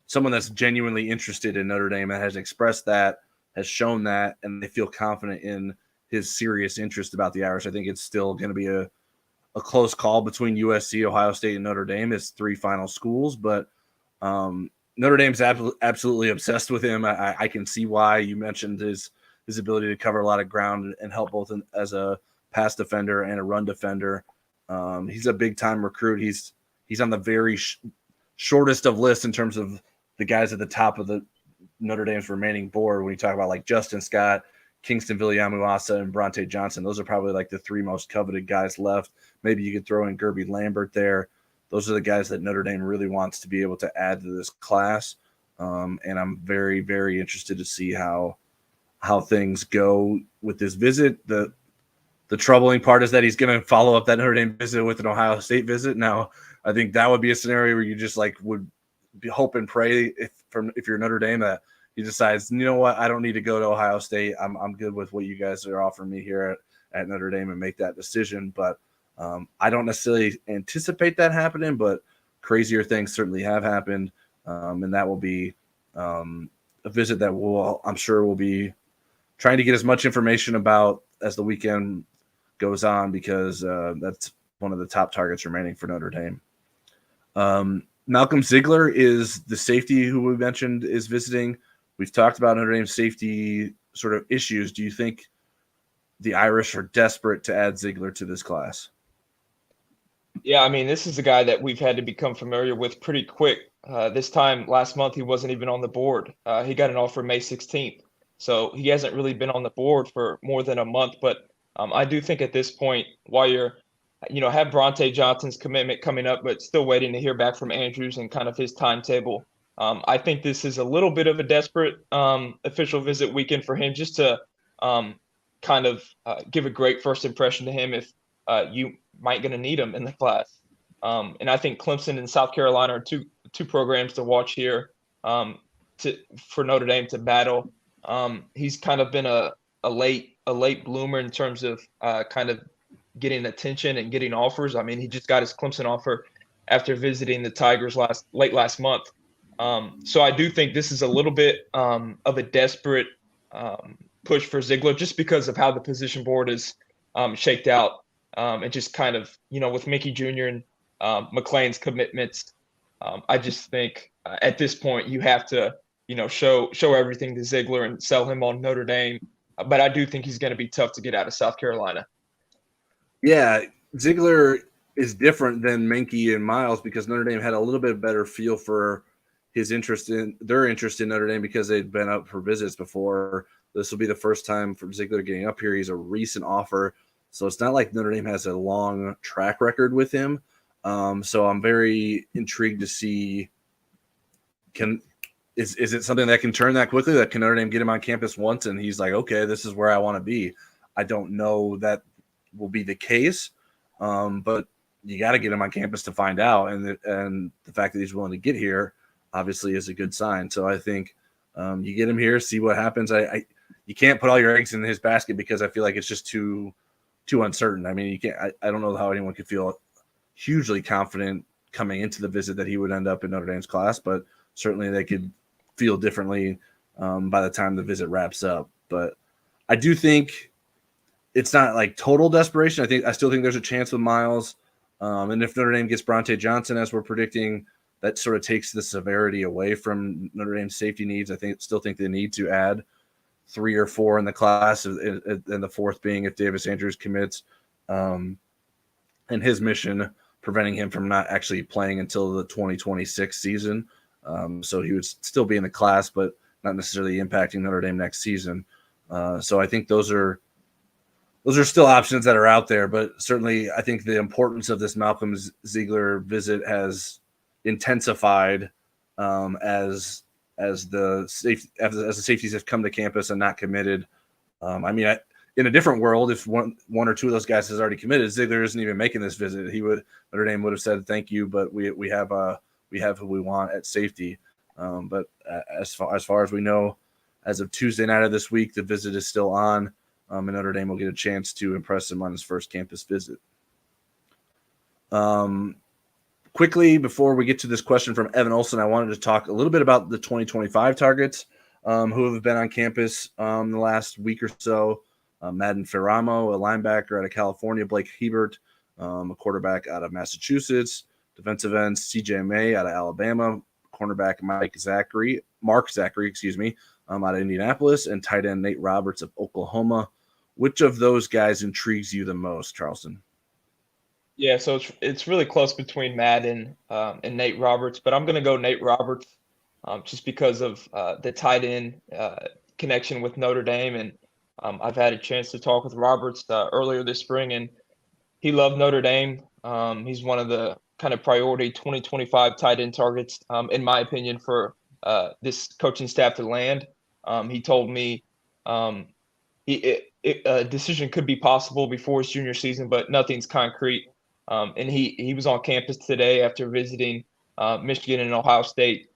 Speaker 1: someone that's genuinely interested in Notre Dame and has expressed that, has shown that, and they feel confident in his serious interest about the Irish. I think it's still going to be a close call between USC, Ohio State, and Notre Dame as three final schools, but Notre Dame's absolutely obsessed with him. I can see why. You mentioned his ability to cover a lot of ground and help both as a pass defender and a run defender. He's a big-time recruit. He's on the very shortest of lists in terms of the guys at the top of the Notre Dame's remaining board. When you talk about like Justin Scott, Kingston Villa LB, and Bronte Johnson, those are probably like the three most coveted guys left. Maybe you could throw in Gerby Lambert there. Those are the guys that Notre Dame really wants to be able to add to this class. And I'm very, very interested to see how things go with this visit. The troubling part is that he's going to follow up that Notre Dame visit with an Ohio State visit. Now, I think that would be a scenario where you just like would hope and pray if you're Notre Dame that he decides, you know what, I don't need to go to Ohio State. I'm good with what you guys are offering me here at Notre Dame, and make that decision. But I don't necessarily anticipate that happening, but crazier things certainly have happened. And that will be a visit that I'm sure we'll be trying to get as much information about as the weekend goes on, because that's one of the top targets remaining for Notre Dame. Malcolm Ziegler is the safety who we mentioned is visiting. We've talked about Notre Dame's safety sort of issues. Do you think the Irish are desperate to add Ziegler to this class?
Speaker 2: Yeah, I mean, this is a guy that we've had to become familiar with pretty quick. This time last month, he wasn't even on the board. He got an offer May 16th. So he hasn't really been on the board for more than a month. But I do think at this point, while you're, have Bronte Johnson's commitment coming up, but still waiting to hear back from Andrews and kind of his timetable, I think this is a little bit of a desperate official visit weekend for him, just to kind of give a great first impression to him if you might going to need him in the class. And I think Clemson and South Carolina are two programs to watch here for Notre Dame to battle. He's kind of been a late bloomer in terms of kind of getting attention and getting offers. I mean, he just got his Clemson offer after visiting the Tigers late last month. So I do think this is a little bit of a desperate push for Ziegler, just because of how the position board is shaked out. And just kind of, with Mickey Jr. and McClain's commitments, I just think at this point you have to, show everything to Ziegler and sell him on Notre Dame. But I do think he's going to be tough to get out of South Carolina.
Speaker 1: Yeah, Ziegler is different than Menke and Miles because Notre Dame had a little bit better feel for their interest in Notre Dame because they'd been up for visits before. This will be the first time for Ziegler getting up here. He's a recent offer. So it's not like Notre Dame has a long track record with him. So I'm very intrigued to see, is it something that can turn that quickly? That can Notre Dame get him on campus once and he's like, okay, this is where I want to be. I don't know that will be the case, but you got to get him on campus to find out. And the fact that he's willing to get here obviously is a good sign. So I think you get him here, see what happens. You can't put all your eggs in his basket because I feel like it's just too uncertain. I mean, you can't. I don't know how anyone could feel hugely confident coming into the visit that he would end up in Notre Dame's class, but certainly they could feel differently by the time the visit wraps up. But I do think it's not like total desperation. I still think there's a chance with Miles, and if Notre Dame gets Bronte Johnson as we're predicting, that sort of takes the severity away from Notre Dame's safety needs. Still think they need to add 3 or 4 in the class, and the fourth being if Davis Andrews commits, and his mission preventing him from not actually playing until the 2026 season. So he would still be in the class, but not necessarily impacting Notre Dame next season. So I think those are still options that are out there, but certainly I think the importance of this Malcolm Ziegler visit has intensified as the safeties have come to campus and not committed. In a different world, if one or two of those guys has already committed, Ziegler isn't even making this visit. Notre Dame would have said thank you, but we have who we want at safety. But as far as we know, as of Tuesday night of this week, the visit is still on, and Notre Dame will get a chance to impress him on his first campus visit. Quickly, before we get to this question from Evan Olson, I wanted to talk a little bit about the 2025 targets who have been on campus the last week or so. Madden Ferramo, a linebacker out of California, Blake Hebert, a quarterback out of Massachusetts, defensive end CJ May out of Alabama, cornerback Mark Zachary, out of Indianapolis, and tight end Nate Roberts of Oklahoma. Which of those guys intrigues you the most, Charleston?
Speaker 2: Yeah, so it's really close between Madden and Nate Roberts, but I'm going to go Nate Roberts just because of the tight end connection with Notre Dame. And I've had a chance to talk with Roberts earlier this spring, and he loved Notre Dame. He's one of the kind of priority 2025 tight end targets, in my opinion, for this coaching staff to land. He told me a decision could be possible before his junior season, but nothing's concrete. And he was on campus today after visiting Michigan and Ohio State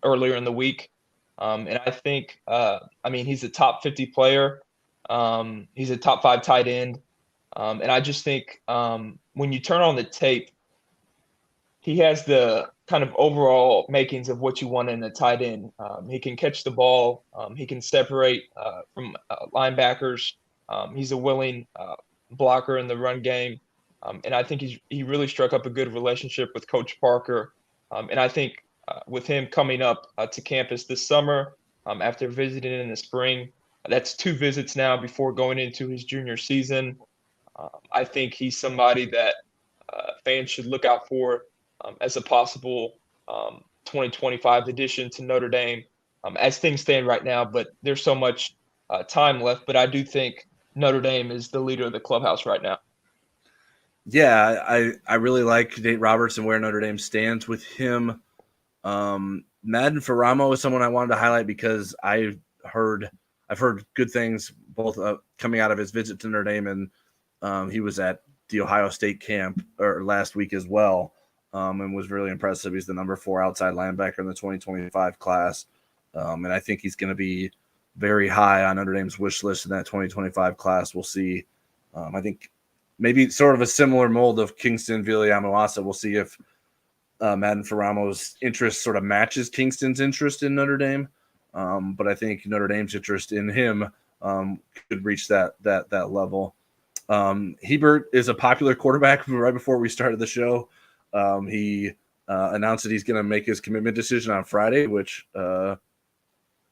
Speaker 2: earlier in the week. And I think, he's a top 50 player. He's a top 5 tight end. And I just think when you turn on the tape, he has the kind of overall makings of what you want in a tight end. He can catch the ball. He can separate from linebackers. He's a willing blocker in the run game. And I think he really struck up a good relationship with Coach Parker. And I think with him coming up to campus this summer, after visiting in the spring, that's 2 visits now before going into his junior season. I think he's somebody that fans should look out for as a possible 2025 addition to Notre Dame as things stand right now. But there's so much time left. But I do think Notre Dame is the leader of the clubhouse right now.
Speaker 1: Yeah, I really like Nate Roberts and where Notre Dame stands with him. Madden Ferramo is someone I wanted to highlight because I've heard good things both coming out of his visit to Notre Dame, and he was at the Ohio State camp last week as well, and was really impressive. He's the number 4 outside linebacker in the 2025 class, and I think he's going to be very high on Notre Dame's wish list in that 2025 class. We'll see. I think maybe sort of a similar mold of Kingston Villa LB. We'll see if Madden Ferramo's interest sort of matches Kingston's interest in Notre Dame. But I think Notre Dame's interest in him could reach that level. Hebert is a popular quarterback. Right before we started the show, he announced that he's going to make his commitment decision on Friday, which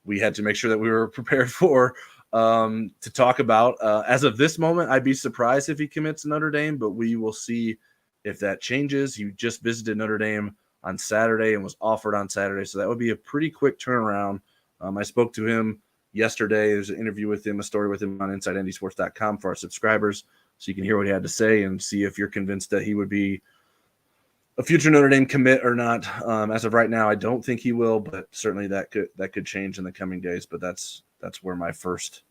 Speaker 1: we had to make sure that we were prepared for to talk about. As of this moment, I'd be surprised if he commits to Notre Dame, but we will see if that changes. He just visited Notre Dame on Saturday and was offered on Saturday, so that would be a pretty quick turnaround. I spoke to him yesterday. There's an interview with him, a story with him on InsideNDSports.com for our subscribers, so you can hear what he had to say and see if you're convinced that he would be a future Notre Dame commit or not. As of right now, I don't think he will, but certainly that could change in the coming days. But that's where my first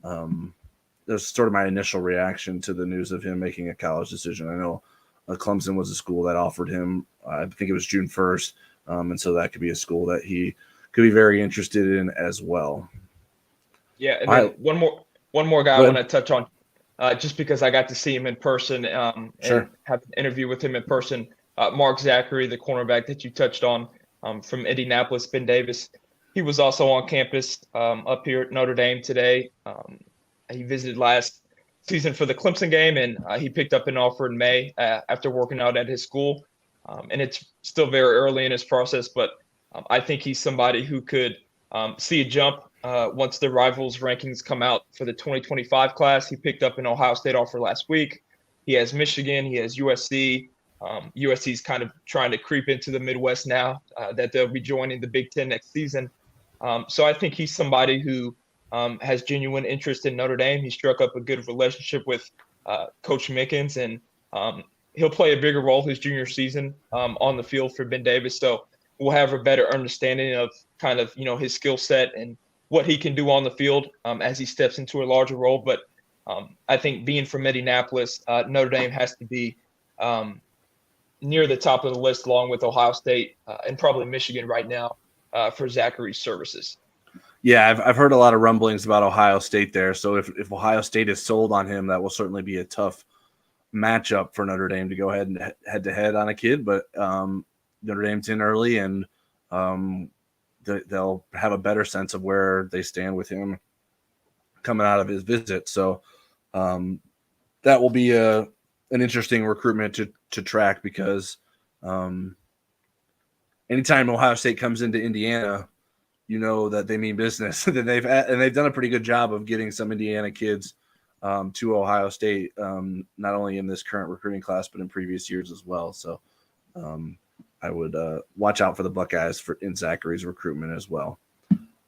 Speaker 1: that's sort of my initial reaction to the news of him making a college decision. I know Clemson was a school that offered him, I think it was June 1st, and so that could be a school that he could be very interested in as well.
Speaker 2: Yeah, and then one more guy I want to touch on, just because I got to see him in person and have an interview with him in person. Mark Zachary, the cornerback that you touched on from Indianapolis, Ben Davis. He was also on campus up here at Notre Dame today. He visited last season for the Clemson game, and he picked up an offer in May after working out at his school. And it's still very early in his process, but I think he's somebody who could see a jump once the Rivals rankings come out for the 2025 class. He picked up an Ohio State offer last week. He has Michigan. He has USC. USC is kind of trying to creep into the Midwest now that they'll be joining the Big Ten next season. So I think he's somebody who has genuine interest in Notre Dame. He struck up a good relationship with Coach Mickens, and he'll play a bigger role his junior season on the field for Ben Davis. So we'll have a better understanding of kind of, his skill set and what he can do on the field as he steps into a larger role. But I think being from Indianapolis, Notre Dame has to be near the top of the list, along with Ohio State and probably Michigan right now for Zachary's services.
Speaker 1: Yeah, I've heard a lot of rumblings about Ohio State there. So if Ohio State is sold on him, that will certainly be a tough matchup for Notre Dame to go ahead and head-to-head on a kid. But Notre Dame's in early, and they'll have a better sense of where they stand with him coming out of his visit. So that will be an interesting recruitment to track, because anytime Ohio State comes into Indiana, you know that they mean business. And they've done a pretty good job of getting some Indiana kids to Ohio State, not only in this current recruiting class, but in previous years as well. So I would watch out for the Buckeyes in Zachary's recruitment as well.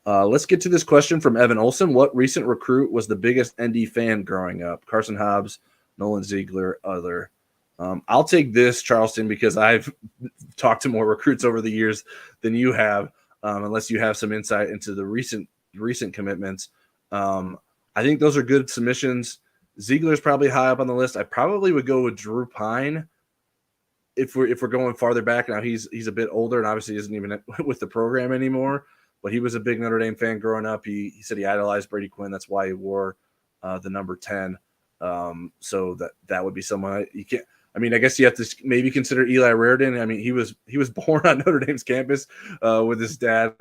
Speaker 1: Let's get to this question from Evan Olson. What recent recruit was the biggest ND fan growing up? Carson Hobbs, Nolan Ziegler, other. I'll take this, Charleston, because I've talked to more recruits over the years than you have, unless you have some insight into the recent commitments. I think those are good submissions. Ziegler's probably high up on the list. I probably would go with Drew Pine if we're going farther back. Now he's a bit older and obviously isn't even with the program anymore, but he was a big Notre Dame fan growing up. He said he idolized Brady Quinn. That's why he wore the number 10. So that would be someone you can't. I mean, I guess you have to maybe consider Eli Raridon. I mean, he was born on Notre Dame's campus with his dad,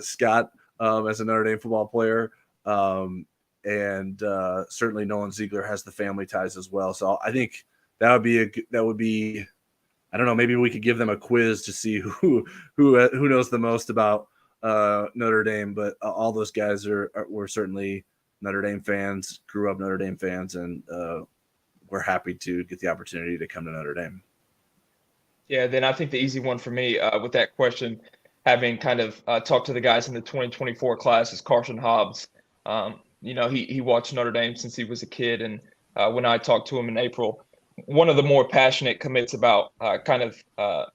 Speaker 1: Scott, as a Notre Dame football player. And certainly Nolan Ziegler has the family ties as well. So I think that would be I don't know, maybe we could give them a quiz to see who knows the most about Notre Dame. But all those guys were certainly Notre Dame fans, grew up Notre Dame fans, and we're happy to get the opportunity to come to Notre Dame.
Speaker 2: Yeah, then I think the easy one for me with that question, having kind of talked to the guys in the 2024 class, is Carson Hobbs. He watched Notre Dame since he was a kid, and when I talked to him in April, one of the more passionate commits about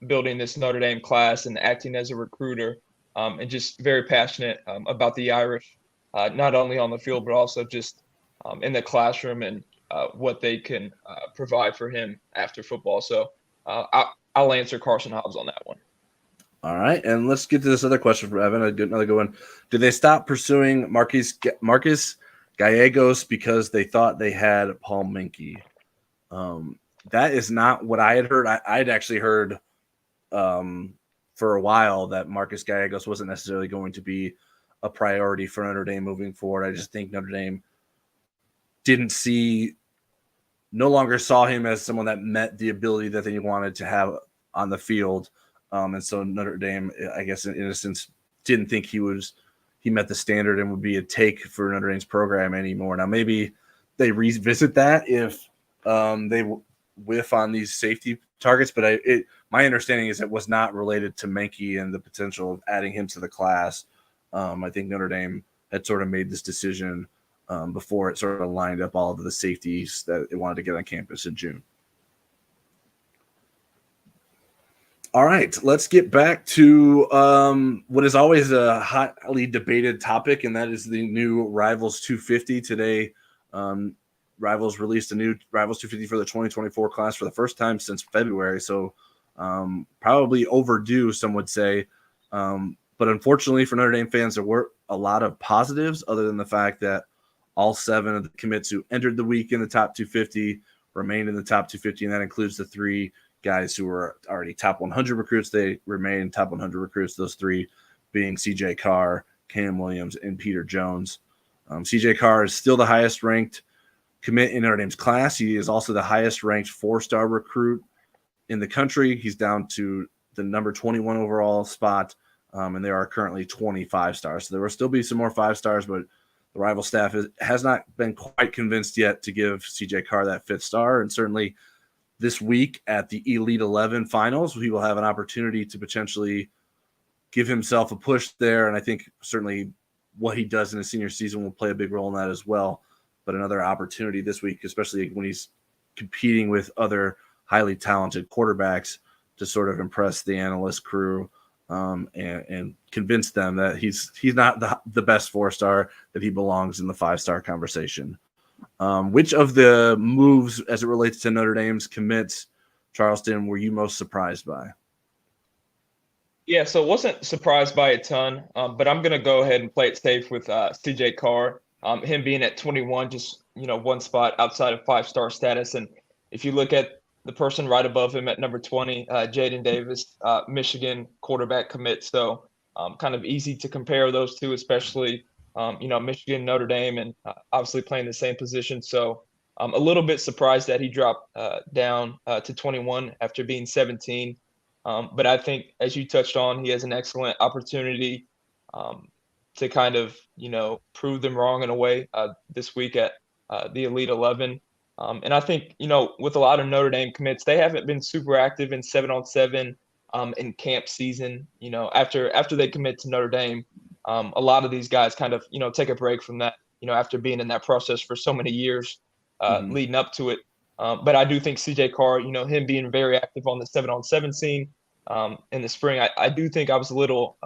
Speaker 2: building this Notre Dame class and acting as a recruiter, and just very passionate about the Irish, not only on the field, but also just in the classroom and what they can provide for him after football. So I'll answer Carson Hobbs on that one.
Speaker 1: All right, and let's get to this other question from Evan. Another good one. Did they stop pursuing Marcus Gallegos because they thought they had Paul Menke? That is not what I had heard. I'd actually heard for a while that Marcus Gallegos wasn't necessarily going to be a priority for Notre Dame moving forward. I just think Notre Dame no longer saw him as someone that met the ability that they wanted to have on the field. And so Notre Dame, I guess in a sense, didn't think he met the standard and would be a take for Notre Dame's program anymore. Now, maybe they revisit that if they whiff on these safety targets, but my understanding is it was not related to Menke and the potential of adding him to the class. I think Notre Dame had sort of made this decision before it sort of lined up all of the safeties that it wanted to get on campus in June. All right, let's get back to what is always a hotly debated topic, and that is the new Rivals 250. Today, Rivals released a new Rivals 250 for the 2024 class for the first time since February, so probably overdue, some would say. But unfortunately for Notre Dame fans, there were a lot of positives other than the fact that all 7 of the commits who entered the week in the top 250 remained in the top 250, and that includes the 3 guys who were already top 100 recruits. They remain top 100 recruits, those 3 being CJ Carr, Cam Williams, and Peter Jones. CJ Carr is still the highest ranked commit in Notre Dame's class. He is also the highest ranked 4-star recruit in the country. He's down to the number 21 overall spot. and there are currently 25 stars. So there will still be some more 5 stars, but the rival staff has not been quite convinced yet to give CJ Carr that 5th star. And certainly this week at the Elite 11 finals, he will have an opportunity to potentially give himself a push there. And I think certainly what he does in his senior season will play a big role in that as well. But another opportunity this week, especially when he's competing with other highly talented quarterbacks, to sort of impress the analyst crew and convince them that he's not the best 4-star, that he belongs in the 5-star conversation. Which of the moves as it relates to Notre Dame's commits, Charleston, were you most surprised by?
Speaker 2: Yeah, so wasn't surprised by a ton, but I'm going to go ahead and play it safe with CJ Carr. Him being at 21, just, one spot outside of 5-star status. And if you look at the person right above him at number 20, Jaden Davis, Michigan quarterback commit. So kind of easy to compare those two, especially, Michigan, Notre Dame, and obviously playing the same position. So I'm a little bit surprised that he dropped down to 21 after being 17. But I think, as you touched on, he has an excellent opportunity to kind of, prove them wrong in a way this week at the Elite 11. And I think, with a lot of Notre Dame commits, they haven't been super active in 7-on-7 in camp season. After they commit to Notre Dame, a lot of these guys kind of, take a break from that, after being in that process for so many years leading up to it. But I do think CJ Carr, him being very active on the 7-on-7 scene in the spring, I do think I was a little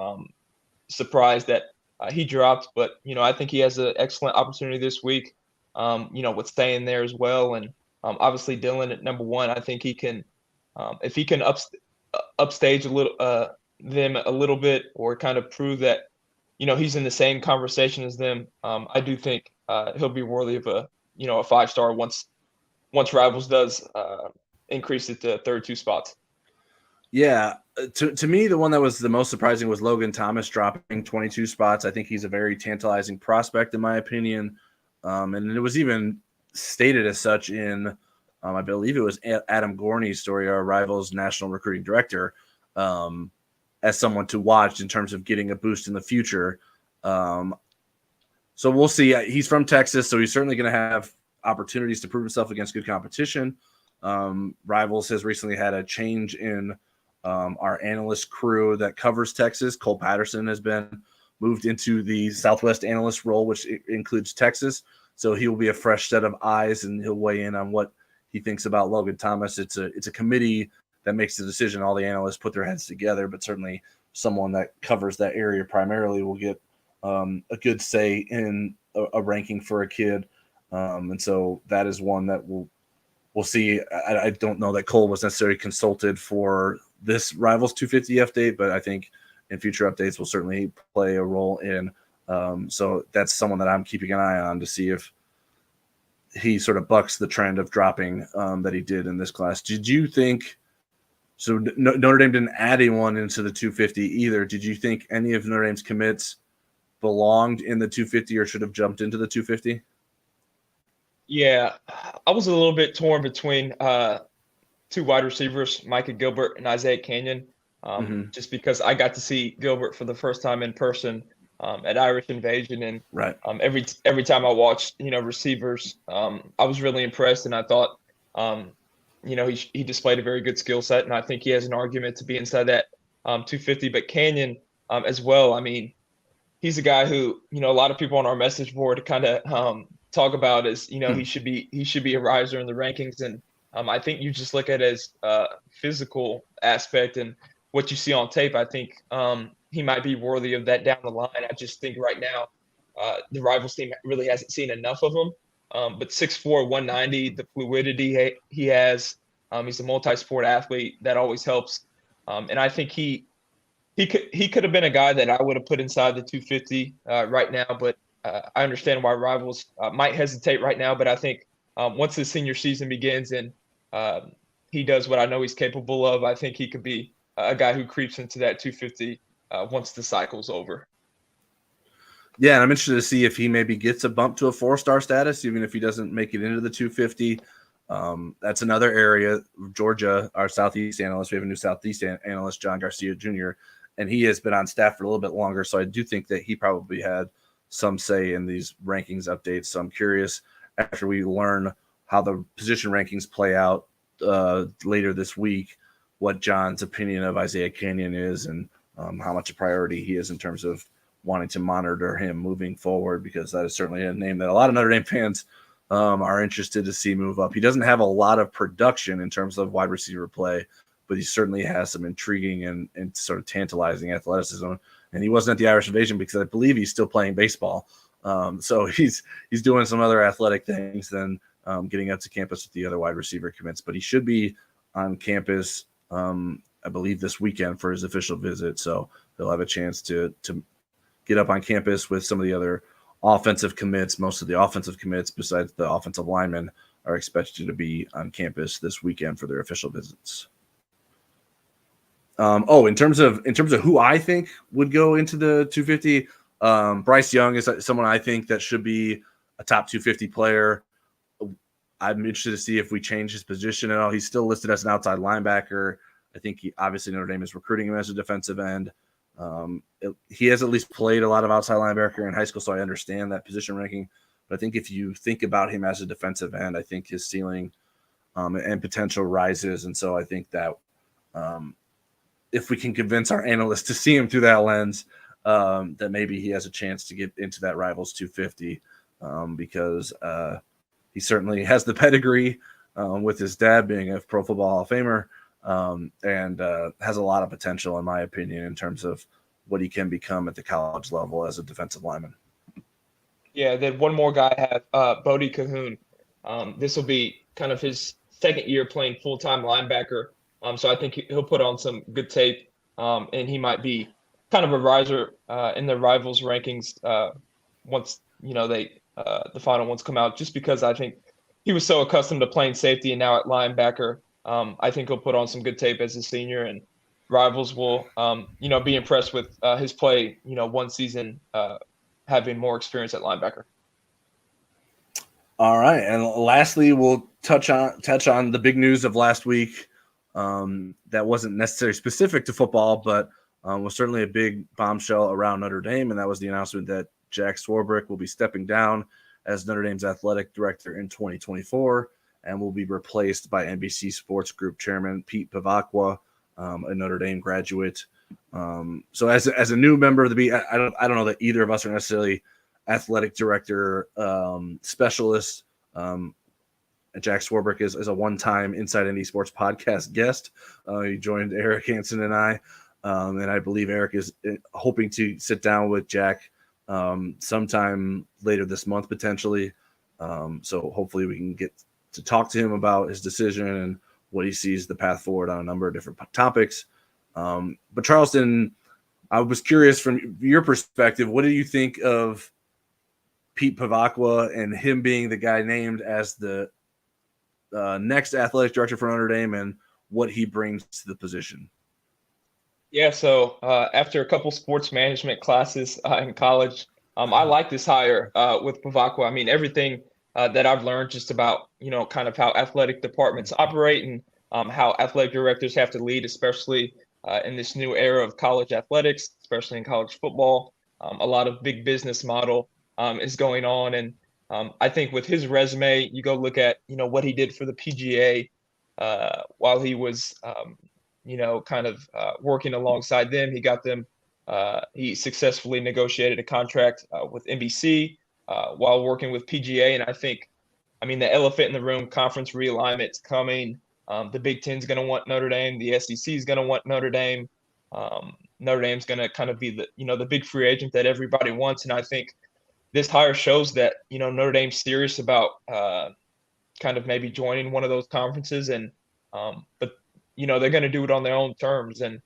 Speaker 2: surprised that he dropped. But, I think he has an excellent opportunity this week, with staying there as well. And obviously Dylan at number 1, I think he can, if he can upstage a little them a little bit, or kind of prove that, he's in the same conversation as them. I do think he'll be worthy of a 5-star once Rivals does increase it to 32 spots.
Speaker 1: Yeah, to me, the one that was the most surprising was Logan Thomas dropping 22 spots. I think he's a very tantalizing prospect, in my opinion. And it was even stated as such in, I believe it was Adam Gorney's story, our Rivals national recruiting director, as someone to watch in terms of getting a boost in the future. So we'll see. He's from Texas, so he's certainly going to have opportunities to prove himself against good competition. Rivals has recently had a change in our analyst crew that covers Texas. Cole Patterson has been moved into the Southwest analyst role, which includes Texas. So he will be a fresh set of eyes, and he'll weigh in on what he thinks about Logan Thomas. It's a committee that makes the decision. All the analysts put their heads together, but certainly someone that covers that area primarily will get a good say in a ranking for a kid. And so that is one that we'll see. I don't know that Cole was necessarily consulted for this Rivals 250 update, but I think in future updates will certainly play a role in. So that's someone that I'm keeping an eye on to see if he sort of bucks the trend of dropping that he did in this class. Did you think – so Notre Dame didn't add anyone into the 250 either. Did you think any of Notre Dame's commits belonged in the 250 or should have jumped into the 250?
Speaker 2: Yeah, I was a little bit torn between 2 wide receivers, Micah Gilbert and Isaiah Canyon, just because I got to see Gilbert for the first time in person at Irish Invasion. And
Speaker 1: right.
Speaker 2: Every time I watched, receivers, I was really impressed. And I thought, he displayed a very good skill set. And I think he has an argument to be inside that 250. But Canyon as well, I mean, he's a guy who, a lot of people on our message board kind of talk about as, he should be a riser in the rankings. And I think you just look at it as physical aspect and what you see on tape. I think he might be worthy of that down the line. I just think right now the Rivals team really hasn't seen enough of him. But 6'4", 190, the fluidity he has, he's a multi-sport athlete. That always helps. And I think he could have been a guy that I would have put inside the 250 right now. But I understand why Rivals might hesitate right now. But I think once the senior season begins and he does what I know he's capable of, I think he could be a guy who creeps into that 250 once the cycle's over.
Speaker 1: Yeah, and I'm interested to see if he maybe gets a bump to a 4-star status, even if he doesn't make it into the 250. That's another area. Georgia, our Southeast analyst, we have a new Southeast analyst, John Garcia Jr., and he has been on staff for a little bit longer. So I do think that he probably had some say in these rankings updates. So I'm curious after we learn how the position rankings play out later this week, what John's opinion of Isaiah Canyon is, and how much a priority he is in terms of wanting to monitor him moving forward, because that is certainly a name that a lot of Notre Dame fans are interested to see move up. He doesn't have a lot of production in terms of wide receiver play, but he certainly has some intriguing and sort of tantalizing athleticism. And he wasn't at the Irish Invasion because I believe he's still playing baseball. So he's doing some other athletic things than getting up to campus with the other wide receiver commits. But he should be on campus, I believe, this weekend for his official visit. So he'll have a chance to get up on campus with some of the other offensive commits. Most of the offensive commits, besides the offensive linemen, are expected to be on campus this weekend for their official visits. In terms of who I think would go into the 250, Bryce Young is someone I think that should be a top 250 player. I'm interested to see if we change his position at all. He's still listed as an outside linebacker. I think obviously Notre Dame is recruiting him as a defensive end. He has at least played a lot of outside linebacker in high school, so I understand that position ranking. But I think if you think about him as a defensive end, I think his ceiling and potential rises. And so I think that if we can convince our analysts to see him through that lens, that maybe he has a chance to get into that Rivals 250 because he certainly has the pedigree with his dad being a Pro Football Hall of Famer, and has a lot of potential, in my opinion, in terms of what he can become at the college level as a defensive lineman.
Speaker 2: Yeah, then one more guy I have, Bodie Cahoon. This will be kind of his second year playing full-time linebacker. So I think he'll put on some good tape, and he might be kind of a riser in the Rivals rankings once the final ones come out. Just because I think he was so accustomed to playing safety and now at linebacker, I think he'll put on some good tape as a senior, and Rivals will be impressed with his play. One season having more experience at linebacker.
Speaker 1: All right, and lastly, we'll touch on the big news of last week. That wasn't necessarily specific to football, but was certainly a big bombshell around Notre Dame, and that was the announcement that Jack Swarbrick will be stepping down as Notre Dame's athletic director in 2024 and will be replaced by NBC Sports Group chairman Pete Pavakwa, a Notre Dame graduate. So as a new member of the beat, I don't know that either of us are necessarily athletic director specialists. Jack Swarbrick is a one-time Inside ND Sports podcast guest. He joined Eric Hansen and I, and I believe Eric is hoping to sit down with Jack sometime later this month, potentially. So hopefully we can get to talk to him about his decision and what he sees the path forward on a number of different topics. But Charleston, I was curious from your perspective, what do you think of Pete Pavakwa and him being the guy named as the next athletic director for Notre Dame and what he brings to the position?
Speaker 2: Yeah, so after a couple sports management classes in college, I like this hire with Pavakwa. I mean, everything that I've learned just about, kind of how athletic departments operate and how athletic directors have to lead, especially in this new era of college athletics, especially in college football. A lot of big business model is going on. And I think with his resume, you go look at, what he did for the PGA while he was, kind of working alongside them. He got them. He successfully negotiated a contract with NBC while working with PGA. And I think, the elephant in the room, conference realignment's coming. The Big Ten's going to want Notre Dame. The SEC is going to want Notre Dame. Notre Dame's going to kind of be the big free agent that everybody wants. And I think this hire shows that, Notre Dame's serious about kind of maybe joining one of those conferences. And but they're going to do it on their own terms, and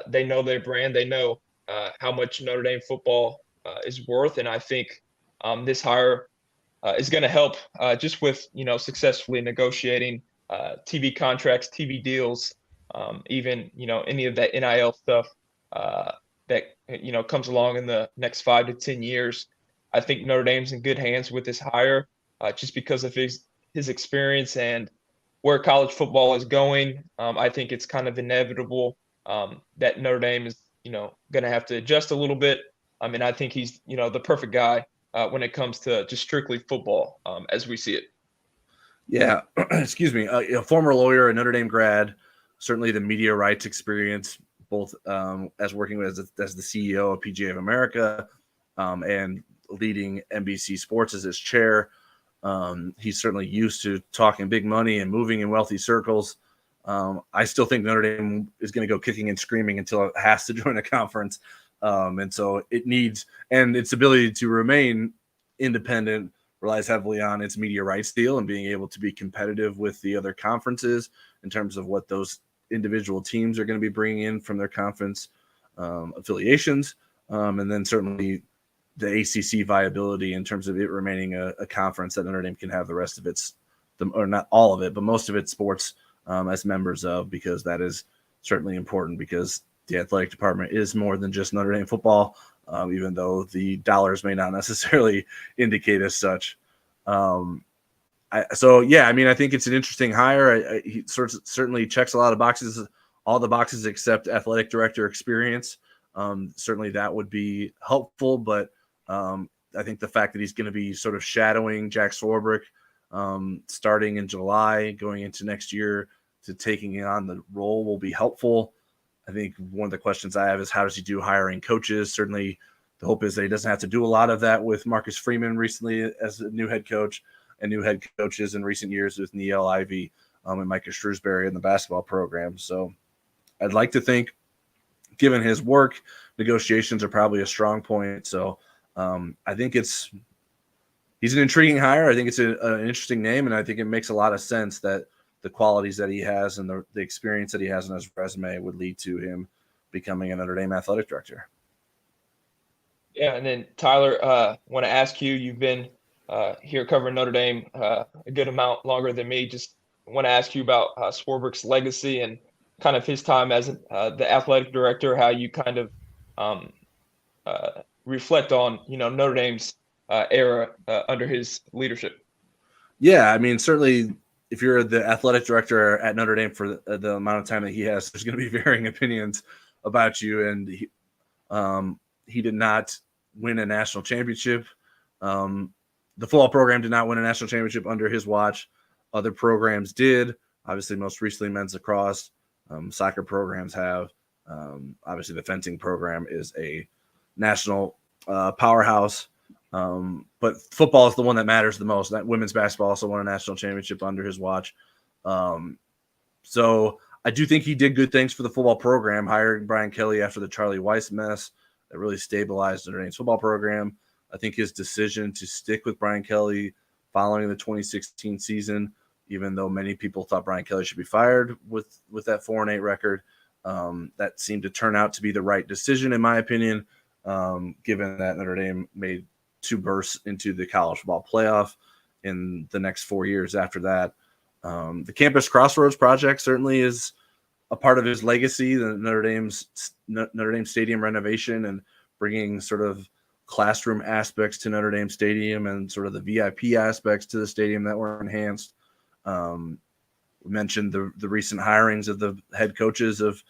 Speaker 2: they know their brand. They know how much Notre Dame football is worth. And I think this hire is going to help just with, successfully negotiating TV contracts, TV deals, even, any of that NIL stuff that, comes along in the next 5 to 10 years. I think Notre Dame's in good hands with this hire just because of his experience and where college football is going. I think it's kind of inevitable that Notre Dame is going to have to adjust a little bit. I mean, I think he's, the perfect guy when it comes to just strictly football as we see it.
Speaker 1: Yeah, excuse me. A former lawyer, a Notre Dame grad, certainly the media rights experience, both as working as the CEO of PGA of America and leading NBC Sports as his chair. He's certainly used to talking big money and moving in wealthy circles. I still think Notre Dame is going to go kicking and screaming until it has to join a conference. And so it needs, and its ability to remain independent relies heavily on its media rights deal and being able to be competitive with the other conferences in terms of what those individual teams are going to be bringing in from their conference affiliations. And then certainly the ACC viability in terms of it remaining a conference that Notre Dame can have the rest of its, or not all of it, but most of its sports as members of, because that is certainly important, because the athletic department is more than just Notre Dame football, even though the dollars may not necessarily indicate as such. I think it's an interesting hire. He certainly checks a lot of boxes, all the boxes except athletic director experience. Certainly that would be helpful, but I think the fact that he's going to be sort of shadowing Jack Swarbrick starting in July, going into next year, to taking on the role will be helpful. I think one of the questions I have is, how does he do hiring coaches? Certainly the hope is that he doesn't have to do a lot of that with Marcus Freeman recently as a new head coach, and new head coaches in recent years with Niele Ivey and Micah Shrewsbury in the basketball program. So I'd like to think, given his work, negotiations are probably a strong point. So I think he's an intriguing hire. I think it's an interesting name, and I think it makes a lot of sense that the qualities that he has and the experience that he has in his resume would lead to him becoming a Notre Dame athletic director.
Speaker 2: Yeah, and then Tyler, want to ask you, you've been here covering Notre Dame a good amount longer than me. Just want to ask you about Swarbrick's legacy and kind of his time as the athletic director, how you kind of reflect on, Notre Dame's era under his leadership.
Speaker 1: Yeah, I mean, certainly if you're the athletic director at Notre Dame for the amount of time that he has, there's going to be varying opinions about you. And he did not win a national championship. The football program did not win a national championship under his watch. Other programs did. Obviously, most recently men's lacrosse. Soccer programs have. Obviously, the fencing program is a national powerhouse. But football is the one that matters the most. That women's basketball also won a national championship under his watch. So I do think he did good things for the football program, hiring Brian Kelly after the Charlie Weiss mess that really stabilized Notre Dame's football program. I think his decision to stick with Brian Kelly following the 2016 season, even though many people thought Brian Kelly should be fired with that 4-8 record, that seemed to turn out to be the right decision, in my opinion, given that Notre Dame made 2 bursts into the college football playoff in the next 4 years after that. The Campus Crossroads project certainly is a part of his legacy, the Notre Dame Stadium renovation and bringing sort of classroom aspects to Notre Dame Stadium and sort of the VIP aspects to the stadium that were enhanced. We mentioned the recent hirings of the head coaches of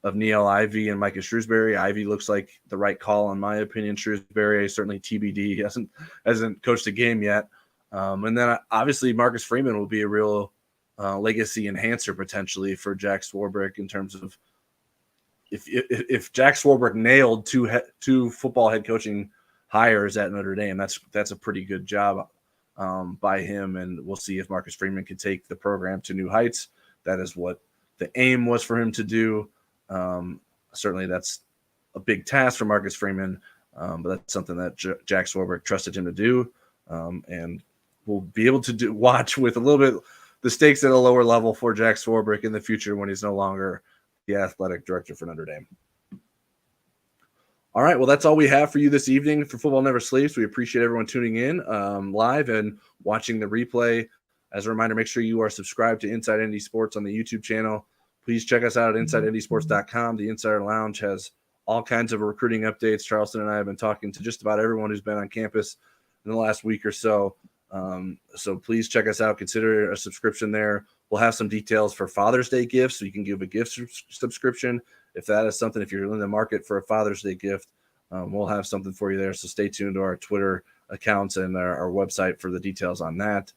Speaker 1: Niele Ivey and Micah Shrewsbury. Ivey looks like the right call, in my opinion. Shrewsbury certainly TBD. He hasn't coached a game yet. And then obviously Marcus Freeman will be a real legacy enhancer potentially for Jack Swarbrick in terms of if Jack Swarbrick nailed two football head coaching hires at Notre Dame, that's a pretty good job by him. And we'll see if Marcus Freeman can take the program to new heights. That is what the aim was for him to do. Certainly that's a big task for Marcus Freeman, but that's something that Jack Swarbrick trusted him to do. And we'll be able to watch with a little bit the stakes at a lower level for Jack Swarbrick in the future when he's no longer the athletic director for Notre Dame. All right, well, that's all we have for you this evening for Football Never Sleeps. We appreciate everyone tuning in live and watching the replay. As a reminder, make sure you are subscribed to Inside ND Sports on the YouTube channel. Please check us out at InsideNDSports.com. The Insider Lounge has all kinds of recruiting updates. Charleston and I have been talking to just about everyone who's been on campus in the last week or so. So please check us out. Consider a subscription there. We'll have some details for Father's Day gifts, so you can give a gift subscription if that is something, if you're in the market for a Father's Day gift, we'll have something for you there. So stay tuned to our Twitter accounts and our website for the details on that.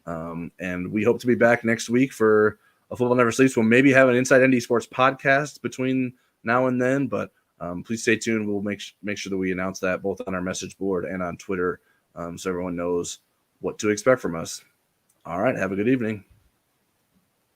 Speaker 1: And we hope to be back next week for a Football Never Sleeps. We'll maybe have an Inside ND Sports podcast between now and then, but please stay tuned. We'll make sure that we announce that both on our message board and on Twitter, so everyone knows what to expect from us. All right, have a good evening.